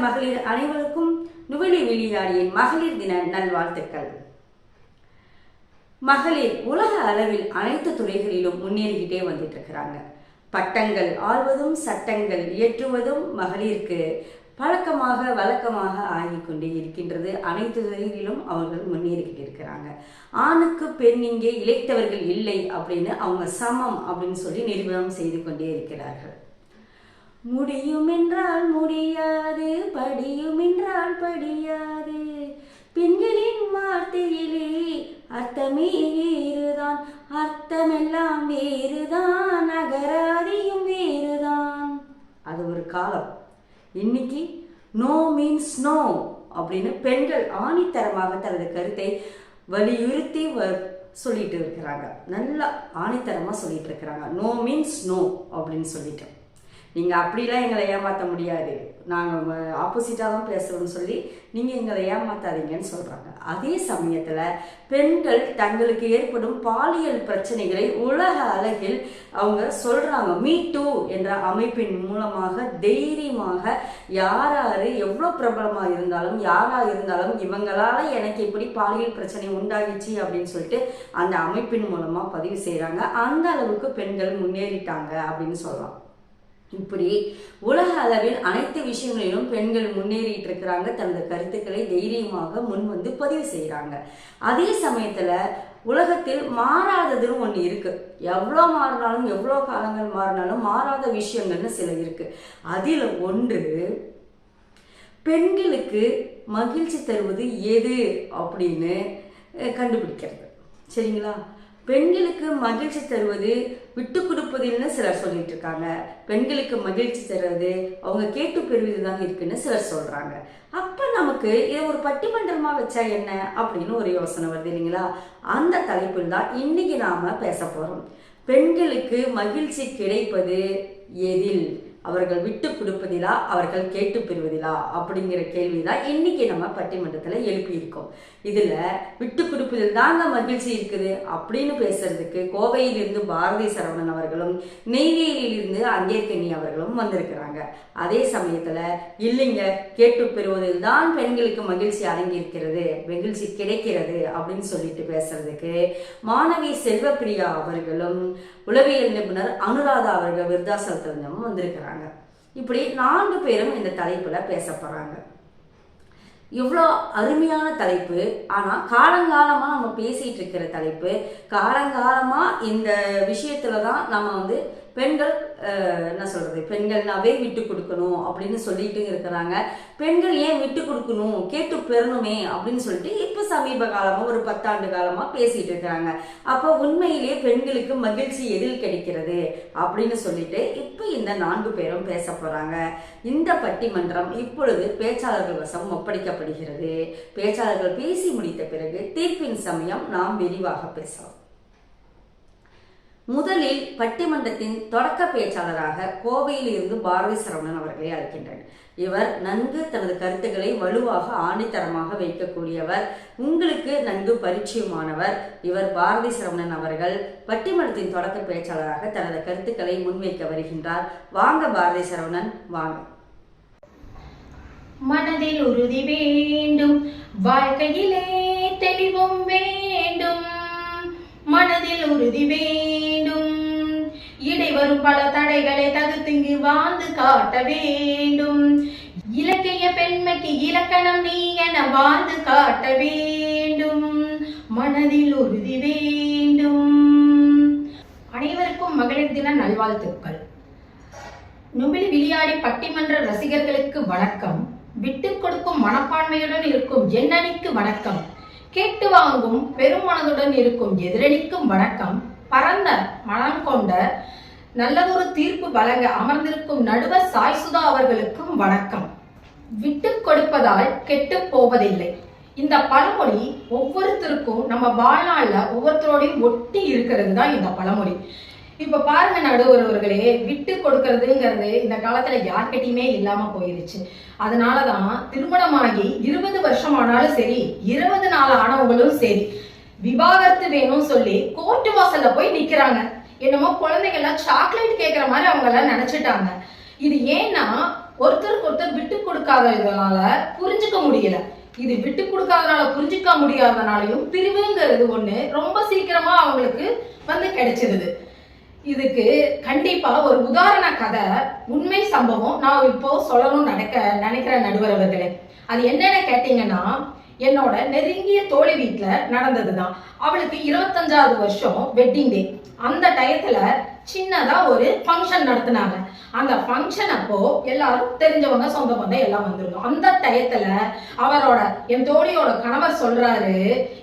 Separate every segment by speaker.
Speaker 1: மகளிர் அனைவருக்கும் நுவலி விளையாடியின் மகளிர் தின நல்வாழ்த்துக்கள். மகளிர் உலக அளவில் அனைத்து துறைகளிலும் முன்னேறிக்கிட்டே வந்துட்டு இருக்கிறாங்க. பட்டங்கள் ஆள்வதும் சட்டங்கள் இயற்றுவதும் மகளிருக்கு வழக்கமாக ஆகிக்கொண்டே இருக்கின்றது. அனைத்து துறைகளிலும் அவர்கள் முன்னேறிக்கிட்டு இருக்கிறாங்க. ஆணுக்கு பெண் இங்கே இழைத்தவர்கள் இல்லை அப்படின்னு அவங்க சமம் அப்படின்னு சொல்லி நிரூபணம் செய்து கொண்டே இருக்கிறார்கள். முடியும் என்றால் முடியாது, படியும் என்றால் படியாது, பெண்களின் வார்த்தையிலே அர்த்தமே வேறுதான், அர்த்தமெல்லாம் வேறுதான், அகராதியும் வேறுதான். அது ஒரு காலம். இன்னைக்கு நோ மீன்ஸ் நோ அப்படின்னு பெண்கள் ஆணித்தரமாக தனது கருத்தை வலியுறுத்தி சொல்லிட்டு இருக்கிறாங்க. நல்லா ஆணித்தரமா சொல்லிட்டு இருக்கிறாங்க. நோ மீன்ஸ் நோ அப்படின்னு சொல்லிட்டு நீங்கள் அப்படிலாம் எங்களை ஏமாற்ற முடியாது, நாங்கள் ஆப்போசிட்டாக தான் பேசுகிறோம்னு சொல்லி நீங்கள் எங்களை ஏமாத்தாதீங்கன்னு சொல்கிறாங்க. அதே சமயத்தில் பெண்கள் தங்களுக்கு ஏற்படும் பாலியல் பிரச்சனைகளை உலக அளவில் அவங்க சொல்கிறாங்க. மீ டூ என்ற அமைப்பின் மூலமாக தைரியமாக யார் எவ்வளோ பிரபலமாக இருந்தாலும் யாராக இருந்தாலும் இவங்களால் எனக்கு இப்படி பாலியல் பிரச்சனை உண்டாகிச்சு அப்படின்னு சொல்லிட்டு அந்த அமைப்பின் மூலமாக பதிவு செய்கிறாங்க. அந்த அளவுக்கு பெண்கள் முன்னேறிட்டாங்க அப்படின்னு சொல்லலாம். இப்படி உலக அளவில் அனைத்து விஷயங்களிலும் பெண்கள் முன்னேறிட்டு இருக்கிறாங்க. தனது கருத்துக்களை தைரியமாக முன் வந்து பதிவு செய்யறாங்க. அதே சமயத்துல உலகத்தில் மாறாததுன்னு ஒண்ணு இருக்கு. எவ்வளோ மாறினாலும் எவ்வளோ காலங்கள் மாறினாலும் மாறாத விஷயங்கள்னு சில இருக்கு. அதில் ஒன்று பெண்களுக்கு மகிழ்ச்சி தருவது எது அப்படின்னு கண்டுபிடிக்கிறது. சரிங்களா? பெண்களுக்கு மகிழ்ச்சி தருவது விட்டு கொடுப்பதில்னு சிலர் சொல்லிட்டு இருக்காங்க. பெண்களுக்கு மகிழ்ச்சி தருவது அவங்க கேட்டு பெறுவதுதான் இருக்குன்னு சிலர் சொல்றாங்க. அப்ப நமக்கு இதை ஒரு பட்டிமன்றமா வச்சா என்ன அப்படின்னு ஒரு யோசனை வருது இல்லைங்களா? அந்த தலைப்பில் தான் இன்னைக்கு நாம பேச போறோம். பெண்களுக்கு மகிழ்ச்சி கிடைப்பது எதில்? அவர்கள் விட்டு கொடுப்பதிலா, அவர்கள் கேட்டு பெறுவதிலா அப்படிங்கிற கேள்விதான் இன்னைக்கு நம்ம பட்டிமன்றத்துல எழுப்பியிருக்கோம். இதுல விட்டு கொடுப்பதில் தாங்க மகிழ்ச்சி இருக்குது அப்படின்னு பேசுறதுக்கு கோவையிலிருந்து பாரதி சரவணன் அவர்களும் நெய்வேலியிலிருந்து அங்கேற்கனி அவர்களும் வந்திருக்கிறாங்க. அதே சமயத்துல இல்லைங்க, கேட்டு பெறுவதில் தான் பெண்களுக்கு மகிழ்ச்சி அடங்கி இருக்கிறது, மகிழ்ச்சி கிடைக்கிறது அப்படின்னு சொல்லிட்டு பேசுறதுக்கு மாணவி செல்வப்பிரியா அவர்களும் உளவியல் நிபுணர் அனுராதா அவர்கள் விருத்தாசலத்திலிருந்தும் வந்திருக்கிறாங்க. இப்படி 4 பேரும் இந்த தலைப்புல பேச போறாங்க. இவ்வளோ அருமையான தலைப்பு. ஆனா காலங்காலமா நம்ம பேசிட்டு இருக்கிற தலைப்பு. காலங்காலமா இந்த விஷயத்துலதான் நம்ம பெண்கள் என்ன சொல்றது, பெண்கள்னாவே விட்டு கொடுக்கணும் அப்படின்னு சொல்லிட்டு இருக்கிறாங்க. பெண்கள் ஏன் விட்டு கொடுக்கணும், கேட்டு பெறணுமே அப்படின்னு சொல்லிட்டு இப்ப சமீப காலமா ஒரு 10 ஆண்டு காலமா பேசிட்டு இருக்கிறாங்க. அப்ப உண்மையிலேயே பெண்களுக்கு மகிழ்ச்சி எதில் கிடைக்கிறது அப்படின்னு சொல்லிட்டு இப்ப இந்த 4 பேரும் பேச போறாங்க. இந்த பட்டிமன்றம் இப்பொழுது பேச்சாளர்கள் வசம் ஒப்படைக்கப்படுகிறது. பேச்சாளர்கள் பேசி முடித்த பிறகு தீர்ப்பின் சமயம் நாம் விரிவாக பேசலாம். முதலில் பட்டிமன்றத்தின் தொடக்க பேச்சாளராக கோவையில் இருந்து பாரதி சரவணன் அவர்களை அழைக்கின்றனர். இவர் நன்கு தனது கருத்துக்களை வலுவாக ஆணித்தரமாக வைக்கக்கூடியவர், உங்களுக்கு நன்கு பரிச்சயமானவர். இவர் பாரதி சரவணன் அவர்கள் பட்டிமன்றத்தின் தொடக்க பேச்சாளராக தனது கருத்துக்களை முன்வைக்க வருகின்றார். வாங்க பாரதி சரவணன், வாங்க.
Speaker 2: மனதில் உறுதி வேண்டும், வாழ்க்கையிலே தெளிவும் வேண்டும். மனதில் உறுதி வேண்டும், இடைவரும் பல தடைகளை தகுத்திங்கு வாழ்ந்து காட்ட வேண்டும். இலக்கிய பெண்மைக்கு இலக்கணம் நீ என வாழ்ந்து காட்ட வேண்டும். மனதில் உறுதி வேண்டும். அனைவருக்கும் மகளிர் தின நல்வாழ்த்துக்கள். நுவலி விளையாடி பட்டிமன்ற ரசிகர்களுக்கு வணக்கம். விட்டு கொடுக்கும் மனப்பான்மையுடன் இருக்கும் எண்ணணிக்கு வணக்கம். கேட்டு வாங்கும் பெருமனதுடன் இருக்கும் எதிரணிக்கும் வணக்கம். பரந்த மனம் கொண்ட நல்லதொரு தீர்ப்பு வழங்க அமர்ந்திருக்கும் நடுவர் சாய்சுதா அவர்களுக்கும் வணக்கம். விட்டு கொடுப்பதால் கெட்டு போவதில்லை. இந்த பழமொழி ஒவ்வொருத்தருக்கும் நம்ம வாழ்நாள்ல ஒவ்வொருத்தரோடையும் ஒட்டி இருக்கிறது தான் இந்த பழமொழி. இப்ப பாருங்க நடுவர்களே, விட்டு கொடுக்கறதுங்கிறது இந்த காலத்துல யார்கிட்டயுமே இல்லாம போயிருச்சு. அதனாலதான் திருமணமாகி 20 வருஷம் ஆனாலும் சரி, 20 நாள் ஆனவங்களும் சரி, விவாகரத்து வேணும்னு சொல்லி கோர்ட்டு வாசல்ல போய் நிக்கிறாங்க. என்னமோ குழந்தைங்க எல்லாம் சாக்லேட் கேட்கிற மாதிரி அவங்க எல்லாம் நினைச்சிட்டாங்க. இது ஏன்னா ஒருத்தருக்கு ஒருத்தர் விட்டு கொடுக்காததுனால புரிஞ்சுக்க முடியல. இது விட்டு கொடுக்காதனால புரிஞ்சுக்க முடியாதனாலையும் பிரிவுங்கிறது ஒண்ணு ரொம்ப சீக்கிரமா அவங்களுக்கு கிடைச்சிருது. இதுக்கு கண்டிப்பா ஒரு உதாரண கதை, உண்மை சம்பவம் நான் இப்போ சொல்லணும்னு நினைக்கிற நடுவர் அவர்களே. அது என்னன்னு கேட்டீங்கன்னா, என்னோட நெருங்கிய தோழி வீட்டுல நடந்ததுதான். அவளுக்கு 25வது வருஷம் வெட்டிங் டே. அந்த டயத்துல சின்னதா ஒரு ஃபங்க்ஷன் நடத்தினாங்க. அந்த ஃபங்க்ஷன் அப்போ எல்லாரும் தெரிஞ்சவங்க சொந்த பந்தம் எல்லாம் வந்திருந்தோம். அந்த டயத்துல என் தோழியோட கணவர் சொல்றாரு,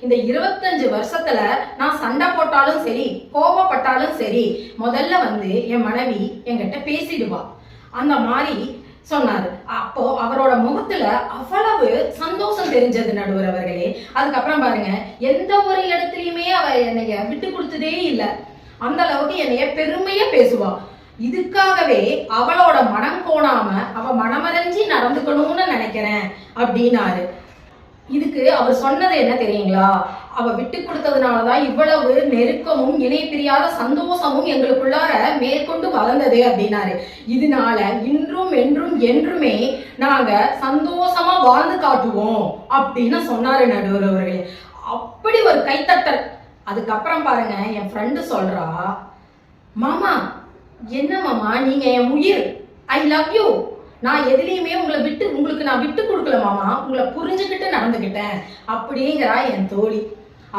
Speaker 2: இந்த 25 வருஷத்துல நான் சண்டை போட்டாலும் சரி கோபப்பட்டாலும் சரி முதல்ல என் மனைவி என்கிட்ட பேசிடுவா அந்த மாதிரி சொன்னாரு. அப்போ அவரோட முகத்துல அவ்வளவு சந்தோஷம் தெரிஞ்சது நடுவர் அவர்களே. அதுக்கப்புறம் பாருங்க, எந்த ஒரு இடத்துலயுமே அவ என்னைய விட்டு கொடுத்ததே இல்லை. அந்த அளவுக்கு என்னைய பெருமையா பேசுவா. இதுக்காகவே அவளோட மனம் கோணாம அவ மனமறைஞ்சி நடந்துக்கணும்னு நினைக்கிறேன் அப்படின்னாரு. இதுக்கு அவர் சொன்னது என்ன தெரியுங்களா? அவ விட்டு கொடுத்ததுனாலதான் இவ்வளவு நெருக்கமும் இணை பிரியாத சந்தோஷமும் எங்களுக்குள்ளார மேற்கொண்டு வளர்ந்தது அப்படின்னாரு. இதனால இன்றும் என்றும் என்றுமே நாங்க சந்தோஷமா வாழ்ந்து காட்டுவோம் அப்படின்னு சொன்னாரு நடுவர் அவர்களே. அப்படி ஒரு கைத்தட்டல். அதுக்கப்புறம் பாருங்க, என் ஃப்ரெண்டு சொல்றா, மாமா என்ன மாமா நீங்க என் உயிர், ஐ லவ் யூ, நான் எதுலையுமே உங்களுக்கு நான் விட்டு கொடுக்கல மாமா, உங்களை புரிஞ்சுக்கிட்டு நடந்துகிட்டேன் அப்படிங்கிறா என் தோழி.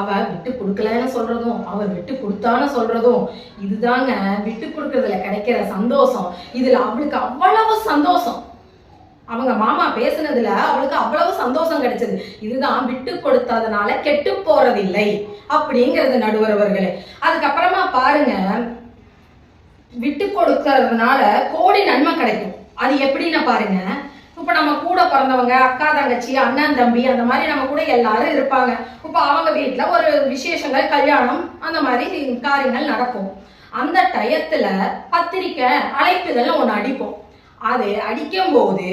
Speaker 2: அவ விட்டு கொடுக்கலன்னு சொல்றதும் அவர் விட்டு கொடுத்தான்னு சொல்றதும் இதுதாங்க விட்டு கொடுக்கறதுல கிடைக்கிற சந்தோஷம். இதுல அவளுக்கு அவ்வளவு சந்தோஷம். அவங்க மாமா பேசுனதுல அவளுக்கு அவ்வளவு சந்தோஷம் கிடைச்சது. இதுதான் விட்டு கொடுத்ததுனால கெட்டு போறதில்லை அப்படிங்கிறது நடுவர் அவர்களே. அதுக்கப்புறமா பாருங்க, விட்டு கொடுக்கறதுனால கோடி நன்மை கிடைக்கும். அது எப்படின்னு பாருங்க, இப்ப நம்ம கூட பிறந்தவங்க, அக்கா தங்கச்சி, அண்ணன் தம்பி, அந்த மாதிரி நம்ம கூட எல்லாரும் இருப்பாங்க. இப்ப அவங்க வீட்டுல ஒரு விசேஷங்கள், கல்யாணம், அந்த மாதிரி காரியங்கள் நடக்கும். அந்த டயத்துல பத்திரிக்கை அழைப்புகள் ஒண்ணு அடிப்போம். அது அடிக்கும் போது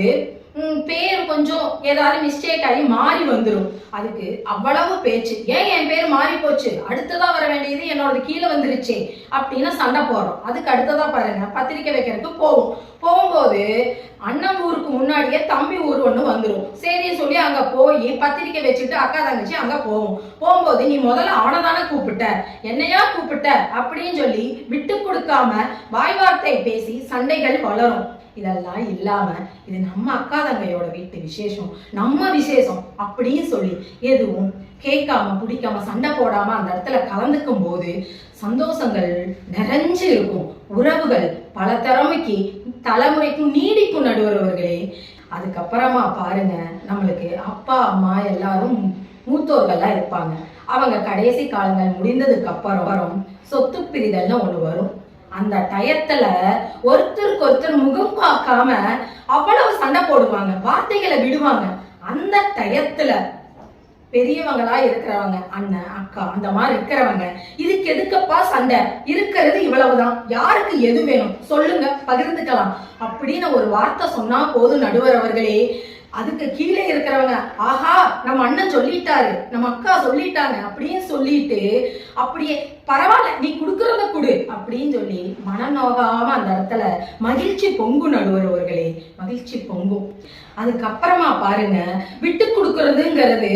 Speaker 2: பேர் கொஞ்சம் ஏதாவது மிஸ்டேக் ஆகி மாறி வந்துடும். அதுக்கு அவ்வளவு பேச்சு, ஏன் என் பேர் மாறி போச்சு, அடுத்ததா வர வேண்டியது என்னோட கீழே வந்துருச்சு அப்படின்னு சண்டை போடுறோம். அதுக்கு அடுத்ததா பாருங்க, பத்திரிக்கை வைக்கிறதுக்கு போகும்போது அண்ணன் ஊருக்கு முன்னாடியே தம்பி ஊர் ஒண்ணு வந்துடும். சரி சொல்லி அங்க போய் பத்திரிக்கை வச்சுட்டு அக்கா தங்கச்சி அங்க போகும்போது, நீ முதல்ல அவனை தானே கூப்பிட்ட, என்னையா கூப்பிட்ட அப்படின்னு சொல்லி விட்டு கொடுக்காம வாய் வார்த்தை பேசி சண்டைகள் வளரும். இதெல்லாம் இல்லாம இது நம்ம அக்கா தங்கையோட வீட்டு விசேஷம், நம்ம விசேஷம் அப்படின்னு சொல்லி எதுவும் கேட்காம பிடிக்காம சண்டை போடாம அந்த இடத்துல கலந்துக்கும் போது சந்தோஷங்கள் நிறைஞ்சு இருக்கும். உறவுகள் பல தலைமுறைக்கும் நீடிக்கும் நடுவர் அவர்களே. அதுக்கப்புறமா பாருங்க, நம்மளுக்கு அப்பா அம்மா எல்லாரும் மூத்தோர்கள்லாம் இருப்பாங்க. அவங்க கடைசி காலங்கள் முடிந்ததுக்கு அப்புறம் சொத்து பிரிதல்னு ஒண்ணு வரும். அந்த டயத்துல ஒருத்தருக்கு ஒருத்தர் முகம் பார்க்காம அவ்வளவு சண்டை போடுவாங்க, வார்த்தைகளை விடுவாங்க. அந்த டயத்துல பெரியவங்களா இருக்கிறவங்க, அண்ணன் அக்கா அந்த மாதிரி இருக்கிறவங்க, இதுக்கு எதுக்கப்பா சண்டை, இருக்கிறது இவ்வளவுதான், யாருக்கு எது வேணும் சொல்லுங்க பகிர்ந்துக்கலாம் அப்படின்னு ஒரு வார்த்தை சொன்னா போதும் நடுவர் அவர்களே. அதுக்கு கீழே இருக்கிறவங்க, ஆஹா நம்ம அண்ணன் சொல்லிட்டாரு, நம்ம அக்கா சொல்லிட்டாங்க அப்படின்னு சொல்லிட்டு அப்படியே பரவாயில்ல நீ குடுக்கறத குடு அப்படின்னு சொல்லி மனநோகாம அந்த இடத்துல மகிழ்ச்சி பொங்கும் நடுவர் அவர்களே, மகிழ்ச்சி பொங்கும். அதுக்கப்புறமா பாருங்க, விட்டு கொடுக்கறதுங்கிறது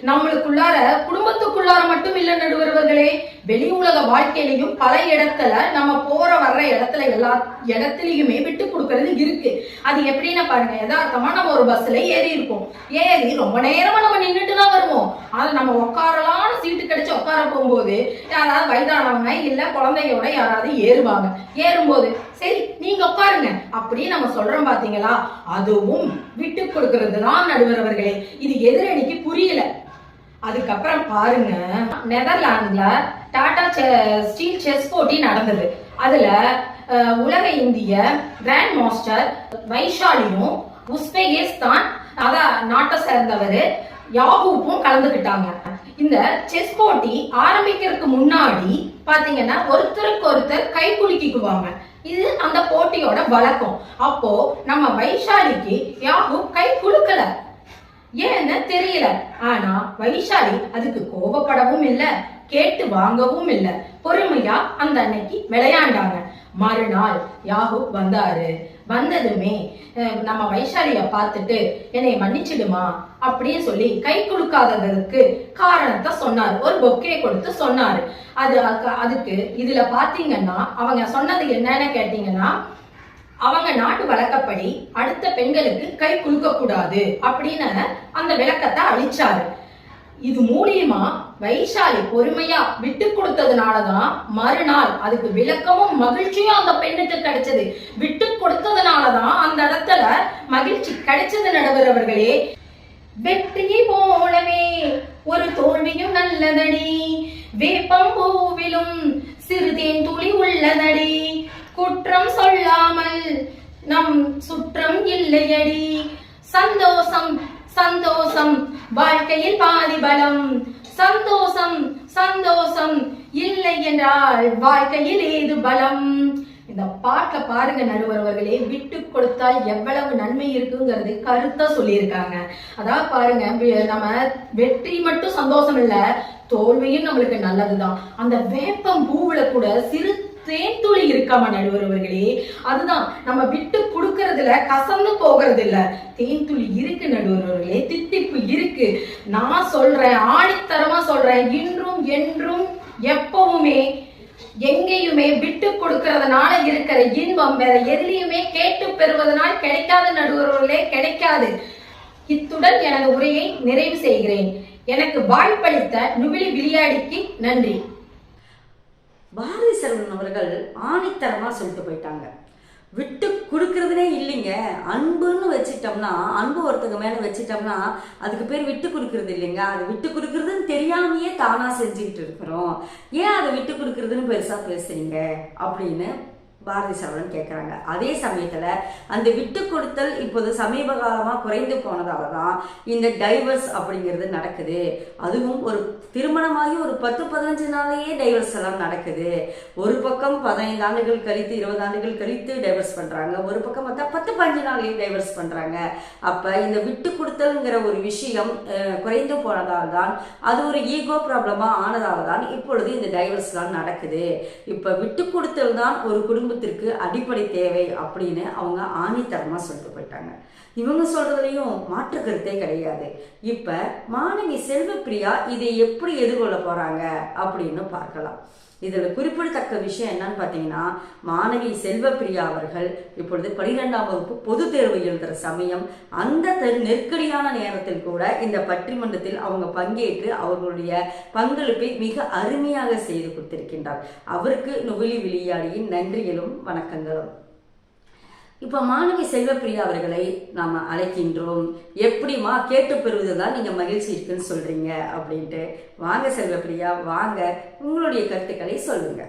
Speaker 2: நம்மளுக்குள்ளார குடும்பத்துக்குள்ளார மட்டும் இல்ல நடுவர்களே, வெளி உலக வாழ்க்கையிலையும் பல இடத்துல நம்ம போற வர்ற இடத்துல எல்லா இடத்துலயுமே விட்டு கொடுக்கறது இருக்கு. அது எப்படின்னா பாருங்க, யதார்த்தமா நம்ம ஒரு பஸ்ல ஏறி இருப்போம், ஏறி ரொம்ப நேரமா நம்ம நின்றுட்டு தான் வருவோம். ஆனா நம்ம உட்காரலான சீட்டு கிடைச்சு உட்கார போகும்போது யாராவது வயதானவங்க இல்ல குழந்தையோட யாராவது ஏறுவாங்க. ஏறும்போது சரி நீங்க உட்காருங்க அப்படின்னு நம்ம சொல்றோம் பாத்தீங்களா, அதுவும் விட்டு கொடுக்கறது தான் நடுவர் அவர்களே. இது எதிரணிக்கு புரியல. அதுக்கப்புறம் பாருங்க, நெதர்லாந்துல டாடா ஸ்டீல் செஸ் போட்டி நடந்தது. அதுல உலக இந்திய கிராண்ட் மாஸ்டர் வைஷாலியும் உஸ்பெகிஸ்தான் நாட்டை சேர்ந்தவர் யாகூப்பும் கலந்துக்கிட்டாங்க. இந்த செஸ் போட்டி ஆரம்பிக்கிறதுக்கு முன்னாடி பாத்தீங்கன்னா ஒருத்தருக்கு ஒருத்தர் கை குலுக்கிக்குவாங்க. இது அந்த போட்டியோட வழக்கம். அப்போ நம்ம வைஷாலிக்கு யாகு கை குலுக்கல, ஏன்னு தெரியல. ஆனா வைஷாலி அதுக்கு கோபப்படவும் இல்ல, கேட்டு வாங்கவும் இல்ல, பொறுமையா அந்த அன்னைக்கு விளையாண்டாங்க. மறுநாள் யாகு வந்தாரு. வந்ததுமே நம்ம வைஷாலிய பார்த்துட்டு என்னை மன்னிச்சிடுமா அப்படின்னு சொல்லி கை கொடுக்காததுக்கு காரணத்தை சொன்னாரு. ஒரு பொக்கே கொடுத்து சொன்னாரு. அதுக்கு இதுல பாத்தீங்கன்னா அவங்க சொன்னது என்னன்னு கேட்டீங்கன்னா, அவங்க நாட்டு வழக்கப்படி அடுத்த பெண்களுக்கு கை குலுக்க கூடாது அப்படின்னு அந்த விளக்கத்தை அளிச்சாரு. இது மூலியமா வைஷாலி பொறுமையா விட்டு கொடுத்ததுனாலதான் மறுநாள் அதுக்கு விளக்கமும் மகிழ்ச்சியும் அந்த பெண்ணுக்கு கிடைச்சது. விட்டு கொடுத்ததுனாலதான் அந்த இடத்துல மகிழ்ச்சி கிடைச்சது. நடுவர் அவர்களே, வெற்றியை போலவே ஒரு தோல்வியும் நல்லதடி, வேப்பம்பூவிலும் சிறுதேன் துளி உள்ளதடி, குற்றம் சொல்லாமல் நம் சுற்றம் இல்லையடி, சந்தோஷம் சந்தோஷம் வாழ்க்கையில் பாதி பலம், சந்தோஷம் சந்தோஷம் இல்லை என்றால் வாழ்க்கையில் ஏது பலம். இந்த பாட்டுல பாருங்க நடுவர் அவர்களே, விட்டு கொடுத்தால் எவ்வளவு நன்மை இருக்குங்கிறது கருத்தா சொல்லியிருக்காங்க. அதாவது பாருங்க, நம்ம வெற்றி மட்டும் சந்தோஷம் இல்ல, தோல்வியும் நம்மளுக்கு நல்லதுதான். அந்த வேப்பம் பூவுல கூட சிறு தேன்துளி இருக்காம நடுவர் அவர்களே, அதுதான் நம்ம விட்டு கொடுக்கறதுல கசந்து போகிறது இல்ல, தேன்துளி இருக்கு நடுவர் அவர்களே, தித்திப்பு இருக்கு. நான் சொல்றேன், ஆணித்தரமா சொல்றேன், இன்றும் என்றும் எப்பவுமே எங்கேயுமே விட்டு கொடுக்கறதுனால இருக்கிற இன்பம் வேற எதுலையுமே கேட்டு பெறுவதனால் கிடைக்காத நடுவர்களே, கிடைக்காது. இத்துடன் எனது உரையை நிறைவு செய்கிறேன். எனக்கு வாய்ப்பளித்த நுவிலி விளையாடிக்கு நன்றி.
Speaker 1: பாரதி செல்வன் அவர்கள் ஆணித்தரமா சொல்லிட்டு போயிட்டாங்க. விட்டு கொடுக்கறதுனே இல்லைங்க, அன்புன்னு வச்சுட்டோம்னா, அன்பு ஒருத்தங்க மேல வச்சுட்டோம்னா அதுக்கு பேர் விட்டு கொடுக்கறது இல்லைங்க. அது விட்டு கொடுக்கறதுன்னு தெரியாமையே தானா செஞ்சுக்கிட்டு இருக்கிறோம். ஏன் அதை விட்டு கொடுக்கறதுன்னு பெருசா பேசுறீங்க அப்படின்னு பாரதி செல்வன் கேட்குறாங்க. அதே சமயத்தில் அந்த விட்டு கொடுத்தல் இப்போது சமீப காலமாக குறைந்து போனதால தான் இந்த டைவர்ஸ் அப்படிங்கிறது நடக்குது. அதுவும் ஒரு திருமணமாகி ஒரு 10-15 நாளையே டைவர்ஸ் எல்லாம் நடக்குது. ஒரு பக்கம் 15 ஆண்டுகள் கழித்து 20 ஆண்டுகள் கழித்து டைவர்ஸ் பண்ணுறாங்க, ஒரு பக்கம் பார்த்தா 10-15 நாளையே டைவர்ஸ் பண்ணுறாங்க. அப்போ இந்த விட்டு கொடுத்தல்ங்கிற ஒரு விஷயம் குறைந்து போனதால் தான், அது ஒரு ஈகோ ப்ராப்ளமாக ஆனதால் தான் இப்பொழுது இந்த டைவர்ஸ்லாம் நடக்குது. இப்போ விட்டு கொடுத்தல் தான் ஒரு குடும்பத்திற்கு அடிப்படை தேவை அப்படின்னு அவங்க ஆணித்தரமா சொல்லிட்டு போயிட்டாங்க. இவங்க சொல்றதுலயும் மாற்று கருத்தே கிடையாது. இப்ப மாணவி செல்வப்பிரியா இதை எப்படி எதிர்கொள்ள போறாங்க அப்படின்னு பார்க்கலாம். இதுல குறிப்பிடத்தக்க விஷயம் என்னன்னு பாத்தீங்கன்னா, மாணவி செல்வப்பிரியா அவர்கள் இப்பொழுது 12ஆம் வகுப்பு பொது தேர்வு எழுதுற சமயம், அந்த நெருக்கடியான நேரத்தில் கூட இந்த பட்டிமன்றத்தில் அவங்க பங்கேற்று அவர்களுடைய பங்களிப்பை மிக அருமையாக செய்து கொடுத்திருக்கின்றார். அவருக்கு நுவிலி விளையாடியின் நன்றிகளும் வணக்கங்களும். இப்ப மாணவி செல்வப்பிரியா அவர்களை நாம அழைக்கின்றோம். எப்படிமா கேட்டு பெறுவதுதான் நீங்க மகிழ்ச்சி இருக்குன்னு சொல்றீங்க அப்படின்ட்டு. வாங்க செல்வப்பிரியா, வாங்க, உங்களுடைய கருத்துக்களை சொல்லுங்க.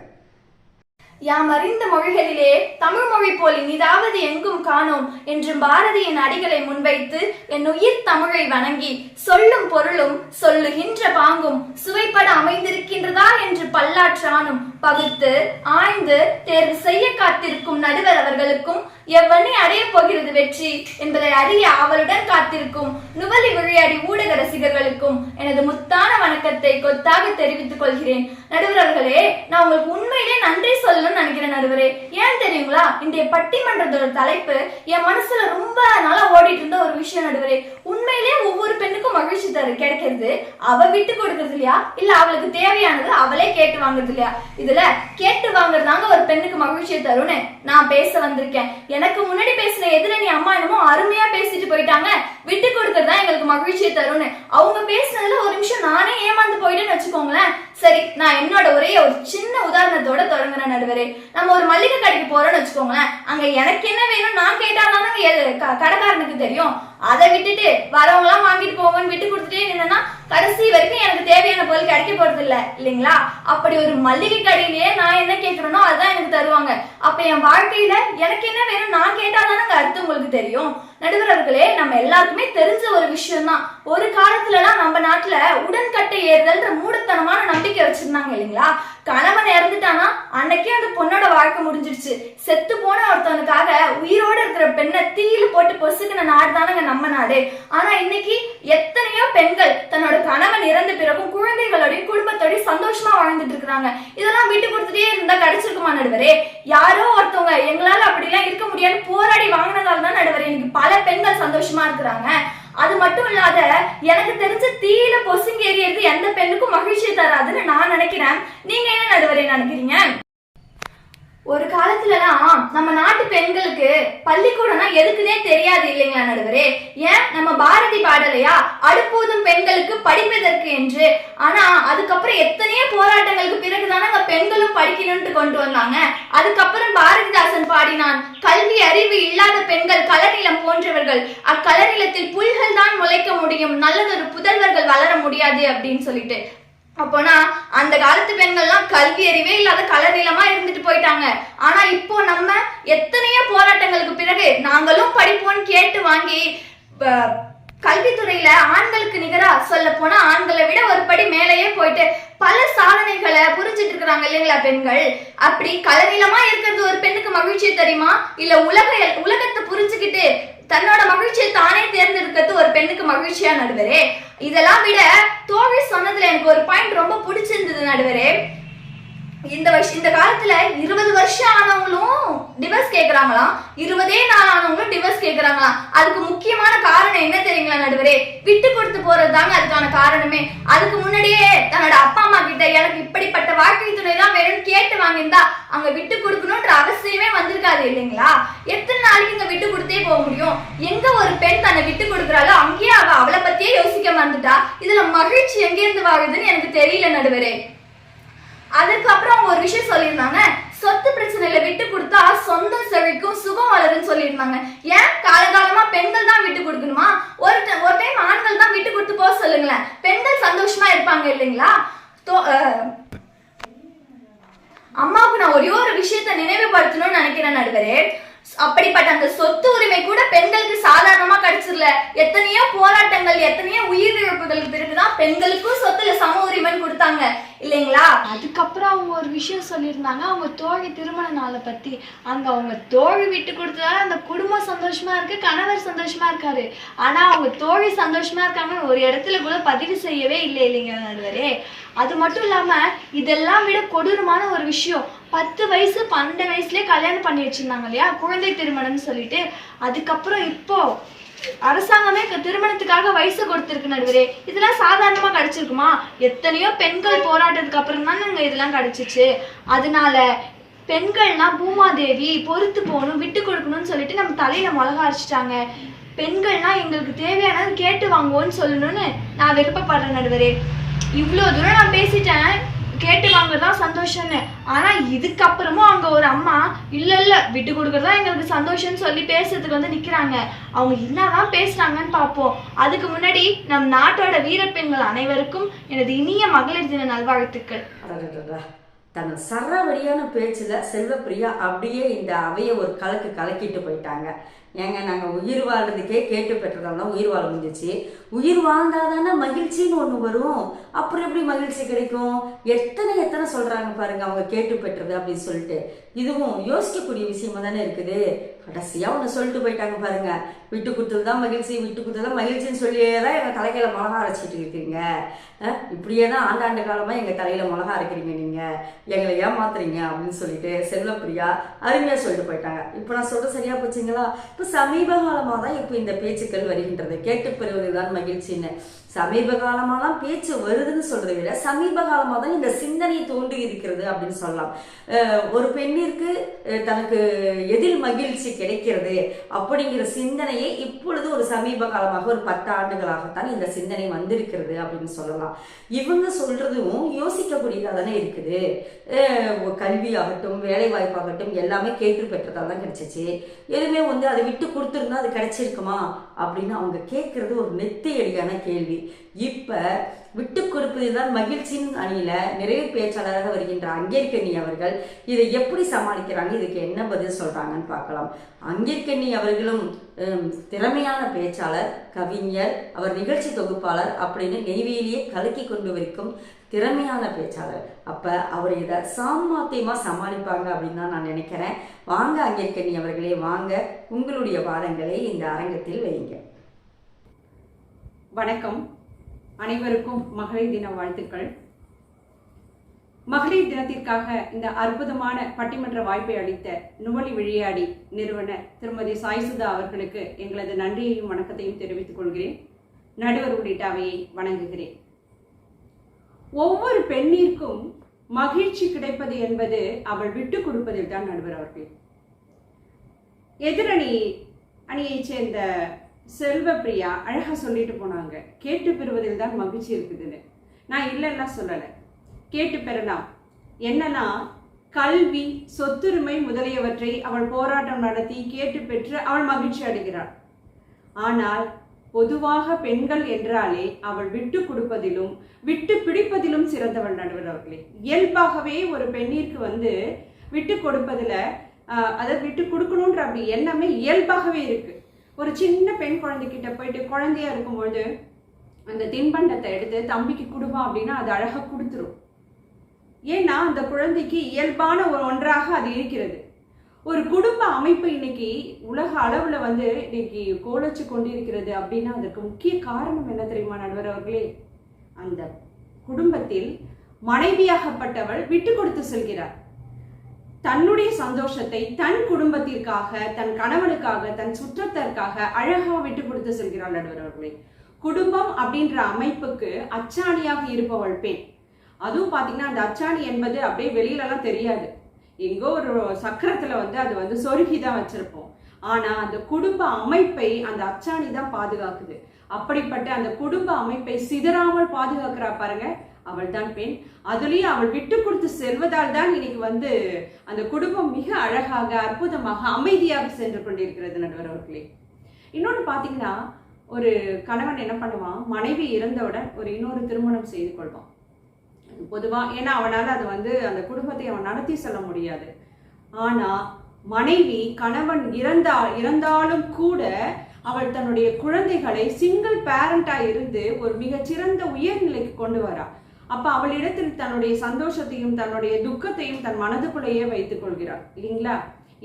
Speaker 3: யாம் அறிந்த மொழிகளிலே தமிழ் மொழி போல் இனிதாவது எங்கும் காணோம் என்றும் பாரதியின் அடிகளை முன்வைத்து என் உயிர் தமிழை வணங்கி சொல்லும் பொருளும் சொல்லுகின்ற பாங்கும் சுவைப்பட அமைந்திருக்கின்றதா என்று பல்லாற்றானும் பகுத்து ஆய்ந்து தேர்வு செய்ய காத்திருக்கும் நடுவர் அவர்களுக்கும் எவ்வண்ணி அடைய போகிறது வெற்றி என்பதை அறிய அவளுடன் காத்திருக்கும் நுவலி விளையாடி ஊடக ரசிகர்களுக்கும் எனது முத்தான வணக்கத்தை கொத்தாக தெரிவித்துக் கொள்கிறேன். நடுவர் அவர்களே, நான் உங்களுக்கு உண்மையிலே நன்றி சொல்லணும்னு நினைக்கிறேன் நடுவரே. ஏன் தெரியுங்களா, இன்றைய பட்டிமன்றத்தோட தலைப்பு என் மனசுல ரொம்ப நாளா ஓடிட்டு இருந்த ஒரு விஷயம் நடுவரே. உண்மையிலே ஒவ்வொரு பெண்ணுக்கும் மகிழ்ச்சி கிடைக்கிறது அவ விட்டு கொடுக்கறது இல்லையா, இல்ல அவளுக்கு தேவையானது அவளே கேட்டு வாங்குறது இல்லையா? இதுல கேட்டு வாங்குறதாங்க ஒரு பெண்ணுக்கு மகிழ்ச்சியை தரும்னு நான் பேச வந்திருக்கேன். எனக்கு முன்னாடி பேசின எதிரணி அம்மா என்னமோ அருமையா பேசிட்டு போயிட்டாங்க, விட்டு கொடுக்கறதா எங்களுக்கு மகிழ்ச்சியை தரும்னு. அவங்க பேசினதுல ஒரு நிமிஷம் நானே ஏமாந்து போயிட்டேன்னு வச்சுக்கோங்களேன். சரி, நான் என்னோட ஒரே ஒரு சின்ன உதாரணத்தோட தொடங்குறேன் நடுவரே. நம்ம ஒரு மளிகை கடைக்கு போறோம்னு வச்சுக்கோங்களேன். அங்க எனக்கு என்ன வேணும் நான் கேட்டாதானே கடைக்காரனுக்கு தெரியும். அதை விட்டுட்டு வரவங்க எல்லாம் வாங்கிட்டு போங்கன்னு விட்டு கொடுத்துட்டே நின்னா கடைசி வரைக்கும் எனக்கு தேவையான பொருள் கிடைக்க போறது இல்லைங்களா? அப்படி ஒரு மளிகை கடையிலேயே நான் என்ன கேட்கிறேனோ அதுதான் எனக்கு தருவாங்க. அப்ப என் வாழ்க்கையில எனக்கு என்ன வேணும் நான் கேட்டாதானங்க அர்த்தம் உங்களுக்கு தெரியும். நடுவர் அவர்களே, நம்ம எல்லாருக்குமே தெரிஞ்ச ஒரு விஷயம் தான், ஒரு காலத்துலலாம் நம்ம நாட்டுல உடன்கட்டை ஏறுதல்ன்ற மூடத்தனமான நம்பிக்கை வச்சிருந்தாங்க இல்லைங்களா? கணவன் இறந்துட்டானா அன்னைக்கே அந்த பொண்ணோட வாழ்க்கை முடிஞ்சிருச்சு. செத்து போன ஒருத்தவனுக்காக உயிரோட இருக்கிற பெண்ணை தீயில போட்டு பொசுக்கின நாடு தானங்க நம்ம நாடு. ஆனா இன்னைக்கு எத்தனையோ பெண்கள் தன்னோட கணவன் இறந்த பிறகும் குழந்தைகளோடையும் குடும்பத்தோடய சந்தோஷமா வாழ்ந்துட்டு இருக்கிறாங்க. இதெல்லாம் விட்டு கொடுத்துட்டே இருந்தா கிடைச்சிருக்குமா நடுவரே? யாரோ ஒருத்தவங்க எங்களால அப்படிலாம் இருக்க முடியாது போராடி வாங்கினதால தான் நடுவரே இன்னைக்கு பல பெண்கள் சந்தோஷமா இருக்கிறாங்க. அது மட்டும் இல்லாத எனக்கு தெரிஞ்ச தீயில பொசுங்கி எறியறது எந்த பெண்ணுக்கும் மகிழ்ச்சியை தராதுன்னு நான் நினைக்கிறேன். நீங்க என்ன நடுவரே நினைக்கிறீங்க? ஒரு காலத்துலலாம் நம்ம நாட்டு பெண்களுக்கு பள்ளிக்கூடம்னா எதுக்குன்னே தெரியாது இல்லைங்களா நடுவரே? ஏன் நம்ம பாரதி பாடலையா, அடுப்பூதும் பெண்களுக்கு படிப்பதற்கு என்று. ஆனா அதுக்கப்புறம் எத்தனையோ போராட்டங்களுக்கு பிறகுதானே பெண்களும் படிக்கணும்னு கொண்டு வந்தாங்க. அதுக்கப்புறம் பாரதிதாசன் பாடினான், கல்வி அறிவு இல்லாத பெண்கள் கலநிலம் போன்றவர்கள், அக்கலநிலத்தில் புல்கள் தான் முளைக்க முடியும், நல்லதொரு புதல்வர்கள் வளர முடியாது அப்படின்னு சொல்லிட்டு. அப்போனா அந்த காலத்து பெண்கள்லாம் கல்வி அறிவே இல்லாத கலநிலமா இருந்துட்டு போயிட்டாங்க. ஆனா இப்போ நம்ம எத்தனையோ போராட்டங்களுக்கு பிறகு நாங்களும் படிப்போம்னு கேட்டு வாங்கி கல்வித்துறையில ஆண்களுக்கு நிகரா சொல்ல போனா ஆண்களை விட ஒரு படி மேலேயே போயிட்டு பல சாதனைகளை புரிஞ்சிட்டு இருக்கிறாங்க இல்லைங்களா பெண்கள்? அப்படி கலநிலமா இருக்கிறது ஒரு பெண்ணுக்கு மகிழ்ச்சியை தெரியுமா? இல்ல உலகத்தை புரிஞ்சுக்கிட்டு தன்னோட மகிழ்ச்சியை தானே தேர்ந்தெடுக்கிறது ஒரு பெண்ணுக்கு மகிழ்ச்சியா நடுவரே? இதெல்லாம் விட தோழி சொன்னதுல எனக்கு ஒரு பாயிண்ட் ரொம்ப பிடிச்சிருந்தது நடுவரே. இந்த காலத்துல 20 வருஷம் ஆனவங்களும் டிவோர்ஸ் கேக்குறாங்களாம், 20 நாள் ஆனவங்களும் டிவோர்ஸ் கேக்குறாங்களாம். அதுக்கு முக்கியமான காரணம் என்ன தெரியுங்களா நடுவரே? விட்டு கொடுத்து போறதுதாங்க அதுக்கான காரணமே. அதுக்கு முன்னாடியே தன்னோட அப்பா அம்மா கிட்ட எனக்கு இப்படிப்பட்ட வாழ்க்கை துணை தான் வேணும்னு கேட்டு வாங்கியிருந்தா அங்க விட்டு கொடுக்கணும்ன்ற அவசியமே வந்திருக்காது இல்லைங்களா? எத்தனை நாளைக்கு இங்க விட்டு கொடுத்தே போக முடியும்? எங்க ஒரு பெண் தன்னை விட்டு கொடுக்குறாளோ அங்கேயே அவளை பத்தியே யோசிக்க வந்துட்டா இதுல மகிழ்ச்சி எங்க இருந்து வாழுதுன்னு எனக்கு தெரியல நடுவரே. அதுக்கப்புறம் ஒரு விஷயம் சொல்லியிருந்தாங்க, சொத்து பிரச்சனையில விட்டு கொடுத்தா சொந்தம் செழிக்கும் சுகம் வளருன்னு சொல்லியிருந்தாங்க. ஏன் காலகாலமா பெண்கள் தான் விட்டு கொடுக்கணுமா? ஒரு டைம் ஆண்கள் தான் விட்டு கொடுத்து போக சொல்லுங்களேன், பெண்கள் சந்தோஷமா இருப்பாங்க இல்லைங்களா? அம்மாவுக்கு நான் ஒரே ஒரு விஷயத்த நினைவுபடுத்தணும்னு நினைக்கிறேன் நடுவரே. அப்படிப்பட்ட அந்த சொத்து உரிமை கூட பெண்களுக்கு சாதாரணமா கிடைச்சிடல. எத்தனையோ போராட்டங்கள், எத்தனையோ உயிரிழப்புகளுக்கு பிறகுதான் பெண்களுக்கும் சொத்துல சம உரிமைன்னு கொடுத்தாங்க இல்லைங்களா?
Speaker 4: அதுக்கப்புறம் அவங்க ஒரு விஷயம் சொல்லியிருந்தாங்க, அவங்க தோழி திருமண நாளை பத்தி. அங்க அவங்க தோழி விட்டு கொடுத்ததால அந்த குடும்பம் சந்தோஷமா இருக்கு, கணவர் சந்தோஷமா இருக்காரு. ஆனா அவங்க தோழி சந்தோஷமா இருக்காங்க ஒரு இடத்துல கூட பதிவு செய்யவே இல்லை இல்லைங்க நடுவரே. அது மட்டும் இல்லாம இதெல்லாம் விட கொடூரமான ஒரு விஷயம், 10 வயசு 12 வயசுலயே கல்யாணம் பண்ணி வச்சிருந்தாங்க இல்லையா, குழந்தை திருமணம்னு சொல்லிட்டு. அதுக்கப்புறம் இப்போ அரசாங்கமே திருமணத்துக்காக வயசு கொடுத்திருக்கு நடுவரே. இதெல்லாம் சாதாரணமா கிடைச்சிருக்குமா? எத்தனையோ பெண்கள் போராட்டத்துக்கு அப்புறம் தான் நாங்க இதெல்லாம் கிடைச்சிச்சு. அதனால பெண்கள்லாம் பூமாதேவி, பொறுத்து போகணும், விட்டு கொடுக்கணும்னு சொல்லிட்டு நம்ம தலையில மிளகா அரைச்சிட்டாங்க. பெண்கள்லாம் எங்களுக்கு தேவையானது கேட்டு வாங்குவோன்னு சொல்லணும்னு நான் விருப்பப்படுறேன் நடுவரே. இவ்வளோ தூரம் நான் பேசிட்டேன், கேட்டு வாங்கதான் சந்தோஷம்னு. ஆனா இதுக்கப்புறமும் அங்க ஒரு அம்மா இல்ல விட்டு கொடுக்கறதா எங்களுக்கு சந்தோஷம்னு சொல்லி பேசுறதுக்கு வந்து நிக்கிறாங்க. அவங்க என்னதான் பேசுறாங்கன்னு பார்ப்போம். அதுக்கு முன்னாடி நம் நாட்டோட வீரப்பெண்கள் அனைவருக்கும் எனது இனிய மகளிர் தின நல்வாழ்த்துக்கள்.
Speaker 1: தன் சரவடியான பேச்சுல செல்வப்பிரியா அப்படியே இந்த அவையை ஒரு கலக்கிட்டு போயிட்டாங்க. ஏங்க நாங்கள் உயிர் வாழ்றதுக்கே கேட்டு பெற்றதால தான் உயிர் வாழ முடிஞ்சிச்சு. உயிர் வாழ்ந்தாதானே மகிழ்ச்சின்னு ஒன்று வரும். அப்புறம் எப்படி மகிழ்ச்சி கிடைக்கும்? எத்தனை சொல்றாங்க பாருங்க அவங்க கேட்டு பெற்றது அப்படின்னு சொல்லிட்டு. இதுவும் யோசிக்கக்கூடிய விஷயமா தானே இருக்குது. கடைசியா ஒன்று சொல்லிட்டு போயிட்டாங்க பாருங்க, விட்டு கொடுத்ததுதான் மகிழ்ச்சி, விட்டு கொடுத்ததுதான் மகிழ்ச்சின்னு சொல்லியே தான் எங்க தலையில மிளகா அரைச்சிட்டு இருக்கீங்க. இப்படியே தான் ஆண்டாண்டு காலமா எங்க தலையில மிளகா அரைக்கிறீங்க, நீங்க எங்களை ஏமாத்துறீங்க அப்படின்னு சொல்லிட்டு செல்வப்பிரியா அருமையா சொல்லிட்டு போயிட்டாங்க. இப்போ நான் சொல்றது சரியா போச்சுங்களா? இப்போ சமீப காலமாக தான் இப்போ இந்த பேச்சுக்கள் வருகின்றது, கேட்டு பெறுவதுதான் மகிழ்ச்சின்னு. சமீப காலமாக தான் பேச்சு வருதுன்னு சொல்றதை விட சமீப காலமாக தான் இந்த சிந்தனை தோன்றி இருக்கிறது அப்படின்னு சொல்லலாம். ஒரு பெண்ணிற்கு தனக்கு எதில் மகிழ்ச்சி கிடைக்கிறது அப்படிங்கிற சிந்தனையை இப்பொழுது ஒரு சமீப காலமாக ஒரு 10 ஆண்டுகளாகத்தான் இந்த சிந்தனை வந்திருக்கிறது அப்படின்னு சொல்லலாம். இவங்க சொல்றதும் யோசிக்கக்கூடியதாக தானே இருக்குது. கல்வி ஆகட்டும், வேலை வாய்ப்பாகட்டும் எல்லாமே கேட்டு பெற்றதால் தான் கிடைச்சிச்சு. எதுவுமே வந்து அதை விட்டு கொடுத்துருந்தா அது கிடைச்சிருக்குமா அப்படின்னு அவங்க கேட்கறது ஒரு நெத்தியடியான கேள்வி. இப்ப விட்டு கொடுப்பதுதான் மகிழ்ச்சியின் அணியில நிறைவு பேச்சாளராக வருகின்ற அங்கேற்கண்ணி அவர்கள் இதை எப்படி சமாளிக்கிறாங்க, இதுக்கு என்ன பதில் சொல்றாங்கன்னு பார்க்கலாம். அங்கேற்கண்ணி அவர்களும் திறமையான பேச்சாளர், கவிஞர், அவர் நிகழ்ச்சி தொகுப்பாளர் அப்படின்னு நெய்வேலியே கலக்கி கொண்டு வரைக்கும் திறமையான பேச்சாளர். அப்ப அவர் இதை சாமர்த்தியமா சமாளிப்பாங்க அப்படின்னு தான் நான் நினைக்கிறேன். வாங்க அங்கேற்கண்ணி அவர்களே, வாங்க உங்களுடைய வாதங்களை இந்த அரங்கத்தில் வைங்க.
Speaker 5: வணக்கம். அனைவருக்கும் மகளிர் தின வாழ்த்துக்கள். மகளிர் தினத்திற்காக இந்த அற்புதமான பட்டிமன்ற வாய்ப்பை அளித்த நுவலி விளையாடி நிறுவனர் திருமதி சாய்சுதா அவர்களுக்கு எங்களது நன்றியையும் வணக்கத்தையும் தெரிவித்துக் கொள்கிறேன். நடுவர் உள்ளிட்ட அவையை வணங்குகிறேன். ஒவ்வொரு பெண்ணிற்கும் மகிழ்ச்சி கிடைப்பது என்பது அவள் விட்டு கொடுப்பதில் தான். நடுவர் அவர்கள் எதிரணி அணியைச் சேர்ந்த செல்வப்பிரியா அழகா சொல்லிட்டு போனாங்க, கேட்டு பெறுவதில் தான் மகிழ்ச்சி இருக்குதுன்னு. நான் இல்லைன்னா சொல்லலை, கேட்டு பெறலாம். என்னன்னா, கல்வி, சொத்துரிமை முதலியவற்றை அவள் போராட்டம் நடத்தி கேட்டு பெற்று அவள் மகிழ்ச்சி அடைகிறாள். ஆனால் பொதுவாக பெண்கள் என்றாலே அவள் விட்டு கொடுப்பதிலும் விட்டு பிடிப்பதிலும் சிறந்தவள். நடுவர் அவர்களே, இயல்பாகவே ஒரு பெண்ணிற்கு விட்டு கொடுப்பதில் அதை விட்டு கொடுக்கணுன்ற அப்படி எண்ணமே இயல்பாகவே இருக்கு. ஒரு சின்ன பெண் குழந்தைகிட்ட போயிட்டு குழந்தையா இருக்கும்பொழுது அந்த தின்பண்டத்தை எடுத்து தம்பிக்கு கொடுப்பா அப்படின்னா அது அழகா கொடுத்துரும். ஏன்னா அந்த குழந்தைக்கு இயல்பான ஒன்றாக அது இருக்கிறது. ஒரு குடும்ப அமைப்பு இன்னைக்கு உலக அளவுல இன்னைக்கு கோலச்சு கொண்டிருக்கிறது அப்படின்னா அதற்கு முக்கிய காரணம் என்ன தெரியுமா நடுவர் அவர்களே? அந்த குடும்பத்தில் மனைவியாகப்பட்டவள் விட்டு கொடுத்து செல்கிறார். தன்னுடைய சந்தோஷத்தை தன் குடும்பத்திற்காக, தன் கணவனுக்காக, தன் சுற்றத்திற்காக அழகா விட்டு கொடுத்து செல்கிறாள். நடுவர் அவர்களே, குடும்பம் அப்படின்ற அமைப்புக்கு அச்சாணியாக இருப்பவள் பெண். அதுவும் பாத்தீங்கன்னா அந்த அச்சாணி என்பது அப்படியே வெளியிலலாம் தெரியாது. எங்கோ ஒரு சக்கரத்துல அது சொருகிதான் வச்சிருப்போம். ஆனா அந்த குடும்ப அமைப்பை அந்த அச்சாணி தான் பாதுகாக்குது. அப்படிப்பட்ட அந்த குடும்ப அமைப்பை சிதறாமல் பாதுகாக்கிறா பாருங்க, அவள் தான் பெண். அதுலயும் அவள் விட்டு கொடுத்து செல்வதால் தான் இன்னைக்கு அந்த குடும்பம் மிக அழகாக, அற்புதமாக, அமைதியாக சென்று கொண்டிருக்கிறது. நடுவர் அவர்களே, இன்னொன்று பாத்தீங்கன்னா, ஒரு கணவன் என்ன பண்ணுவான், மனைவி இறந்தவுடன் இன்னொரு திருமணம் செய்து கொள்வான். பொதுவா ஏன்னா அவனால அது அந்த குடும்பத்தை அவன் நடத்தி செல்ல முடியாது. ஆனா மனைவி கணவன் இறந்தாலும் கூட அவள் தன்னுடைய குழந்தைகளை சிங்கிள் பேரண்டா இருந்து ஒரு மிகச்சிறந்த உயர்நிலைக்கு கொண்டு வரா. அப்ப அவளிடத்தில் தன்னுடைய சந்தோஷத்தையும் தன்னுடைய துக்கத்தையும் தன் மனதுக்குள்ளேயே வைத்துக் கொள்கிறாள் இல்லைங்களா?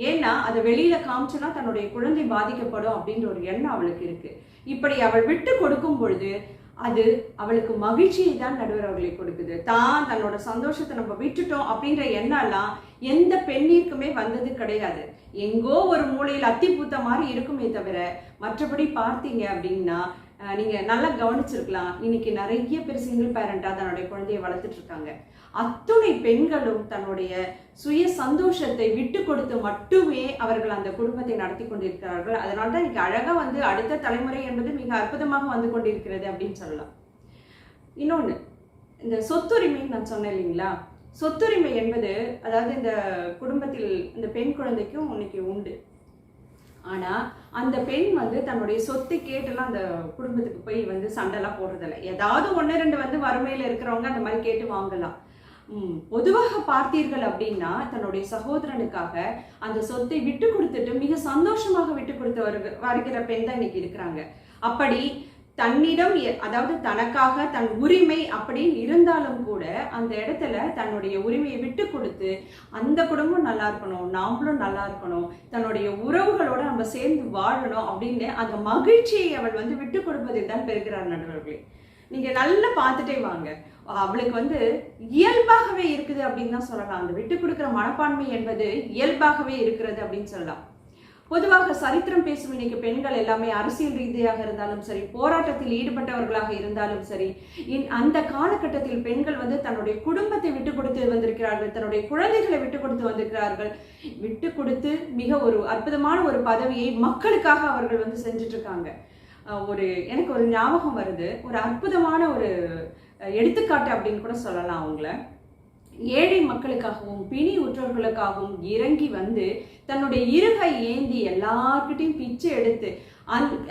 Speaker 5: ஏன்னா அதை வெளியில காமிச்சுன்னா தன்னுடைய குழந்தை பாதிக்கப்படும் அப்படின்ற ஒரு எண்ணம் அவளுக்கு இருக்கு. இப்படி அவள் விட்டு கொடுக்கும் பொழுது அது அவளுக்கு மகிழ்ச்சியை தான் நடுவர் அவர்களை கொடுக்குது. தான் தன்னோட சந்தோஷத்தை நம்ம விட்டுட்டோம் அப்படின்ற எண்ணம் எல்லாம் எந்த பெண்ணிற்குமே வந்தது கிடையாது. எங்கோ ஒரு மூலையில் அத்தி பூத்த மாதிரி இருக்குமே தவிர மற்றபடி பார்த்தீங்க அப்படின்னா நீங்க நல்லா கவனிச்சிருக்கலாம், இன்னைக்கு நிறைய பேர் சிங்கிள் பேரண்டா தன்னுடைய குழந்தையை வளர்த்துட்டு இருக்காங்க. அத்துணை பெண்களும் தன்னுடைய சுய சந்தோஷத்தை விட்டு கொடுத்து மட்டுமே அவர்கள் அந்த குடும்பத்தை நடத்தி கொண்டிருக்கிறார்கள். அதனால்தான் இன்னைக்கு அழகா அடுத்த தலைமுறை என்பது மிக அற்புதமாக வந்து கொண்டிருக்கிறது அப்படின்னு சொல்லலாம். இன்னொன்னு, இந்த சொத்துரிமை நான் சொன்னேன் இல்லைங்களா? சொத்துரிமை என்பது அதாவது இந்த குடும்பத்தில் இந்த பெண் குழந்தைக்கும் இன்னைக்கு உண்டு. ஆனா அந்த பெண் தன்னுடைய சொத்தை கேட்டெல்லாம் அந்த குடும்பத்துக்கு போய் சண்டைலாம் போடுறதில்லை. ஏதாவது ஒன்று ரெண்டு வறுமையில இருக்கிறவங்க அந்த மாதிரி கேட்டு வாங்கலாம். பொதுவாக பார்த்தீர்கள் அப்படின்னா தன்னுடைய சகோதரனுக்காக அந்த சொத்தை விட்டு கொடுத்துட்டு மிக சந்தோஷமாக விட்டு கொடுத்து வருகிற பெண் தான் இன்னைக்கு இருக்கிறாங்க. அப்படி தன்னிடம் அதாவது தனக்காக தன் உரிமை அப்படின்னு இருந்தாலும் கூட அந்த இடத்துல தன்னுடைய உரிமையை விட்டு கொடுத்து அந்த குடும்பம் நல்லா இருக்கணும், நாமளும் நல்லா இருக்கணும், தன்னுடைய உறவுகளோட நம்ம சேர்ந்து வாழணும் அப்படின்னு அந்த மகிழ்ச்சியை அவள் விட்டு கொடுப்பதில் தான் பெறுகிறார். நடுவர்களே, நீங்க நல்லா பார்த்துட்டே வாங்க, அவளுக்கு இயல்பாகவே இருக்குது அப்படின்னு தான் சொல்லலாம். அந்த விட்டு கொடுக்கிற மனப்பான்மை என்பது இயல்பாகவே இருக்கிறது அப்படின்னு சொல்லலாம். பொதுவாக சரித்திரம் பேசும் இன்னைக்கு பெண்கள் எல்லாமே அரசியல் ரீதியாக இருந்தாலும் சரி, போராட்டத்தில் ஈடுபட்டவர்களாக இருந்தாலும் சரி, அந்த காலகட்டத்தில் பெண்கள் தன்னுடைய குடும்பத்தை விட்டு கொடுத்து வந்திருக்கிறார்கள், தன்னுடைய குழந்தைகளை விட்டு கொடுத்து வந்திருக்கிறார்கள். விட்டு கொடுத்து மிக ஒரு அற்புதமான ஒரு பதவியை மக்களுக்காக அவர்கள் செஞ்சுட்டு இருக்காங்க. எனக்கு ஒரு ஞாபகம் வருது, ஒரு அற்புதமான ஒரு எடுத்துக்காட்டு அப்படின்னு கூட சொல்லலாம். அவங்கள ஏழை மக்களுக்காகவும் பிணி உற்றவர்களுக்காகவும் இறங்கி தன்னுடைய இருகை ஏந்தி எல்லார்கிட்டையும் பிச்சை எடுத்து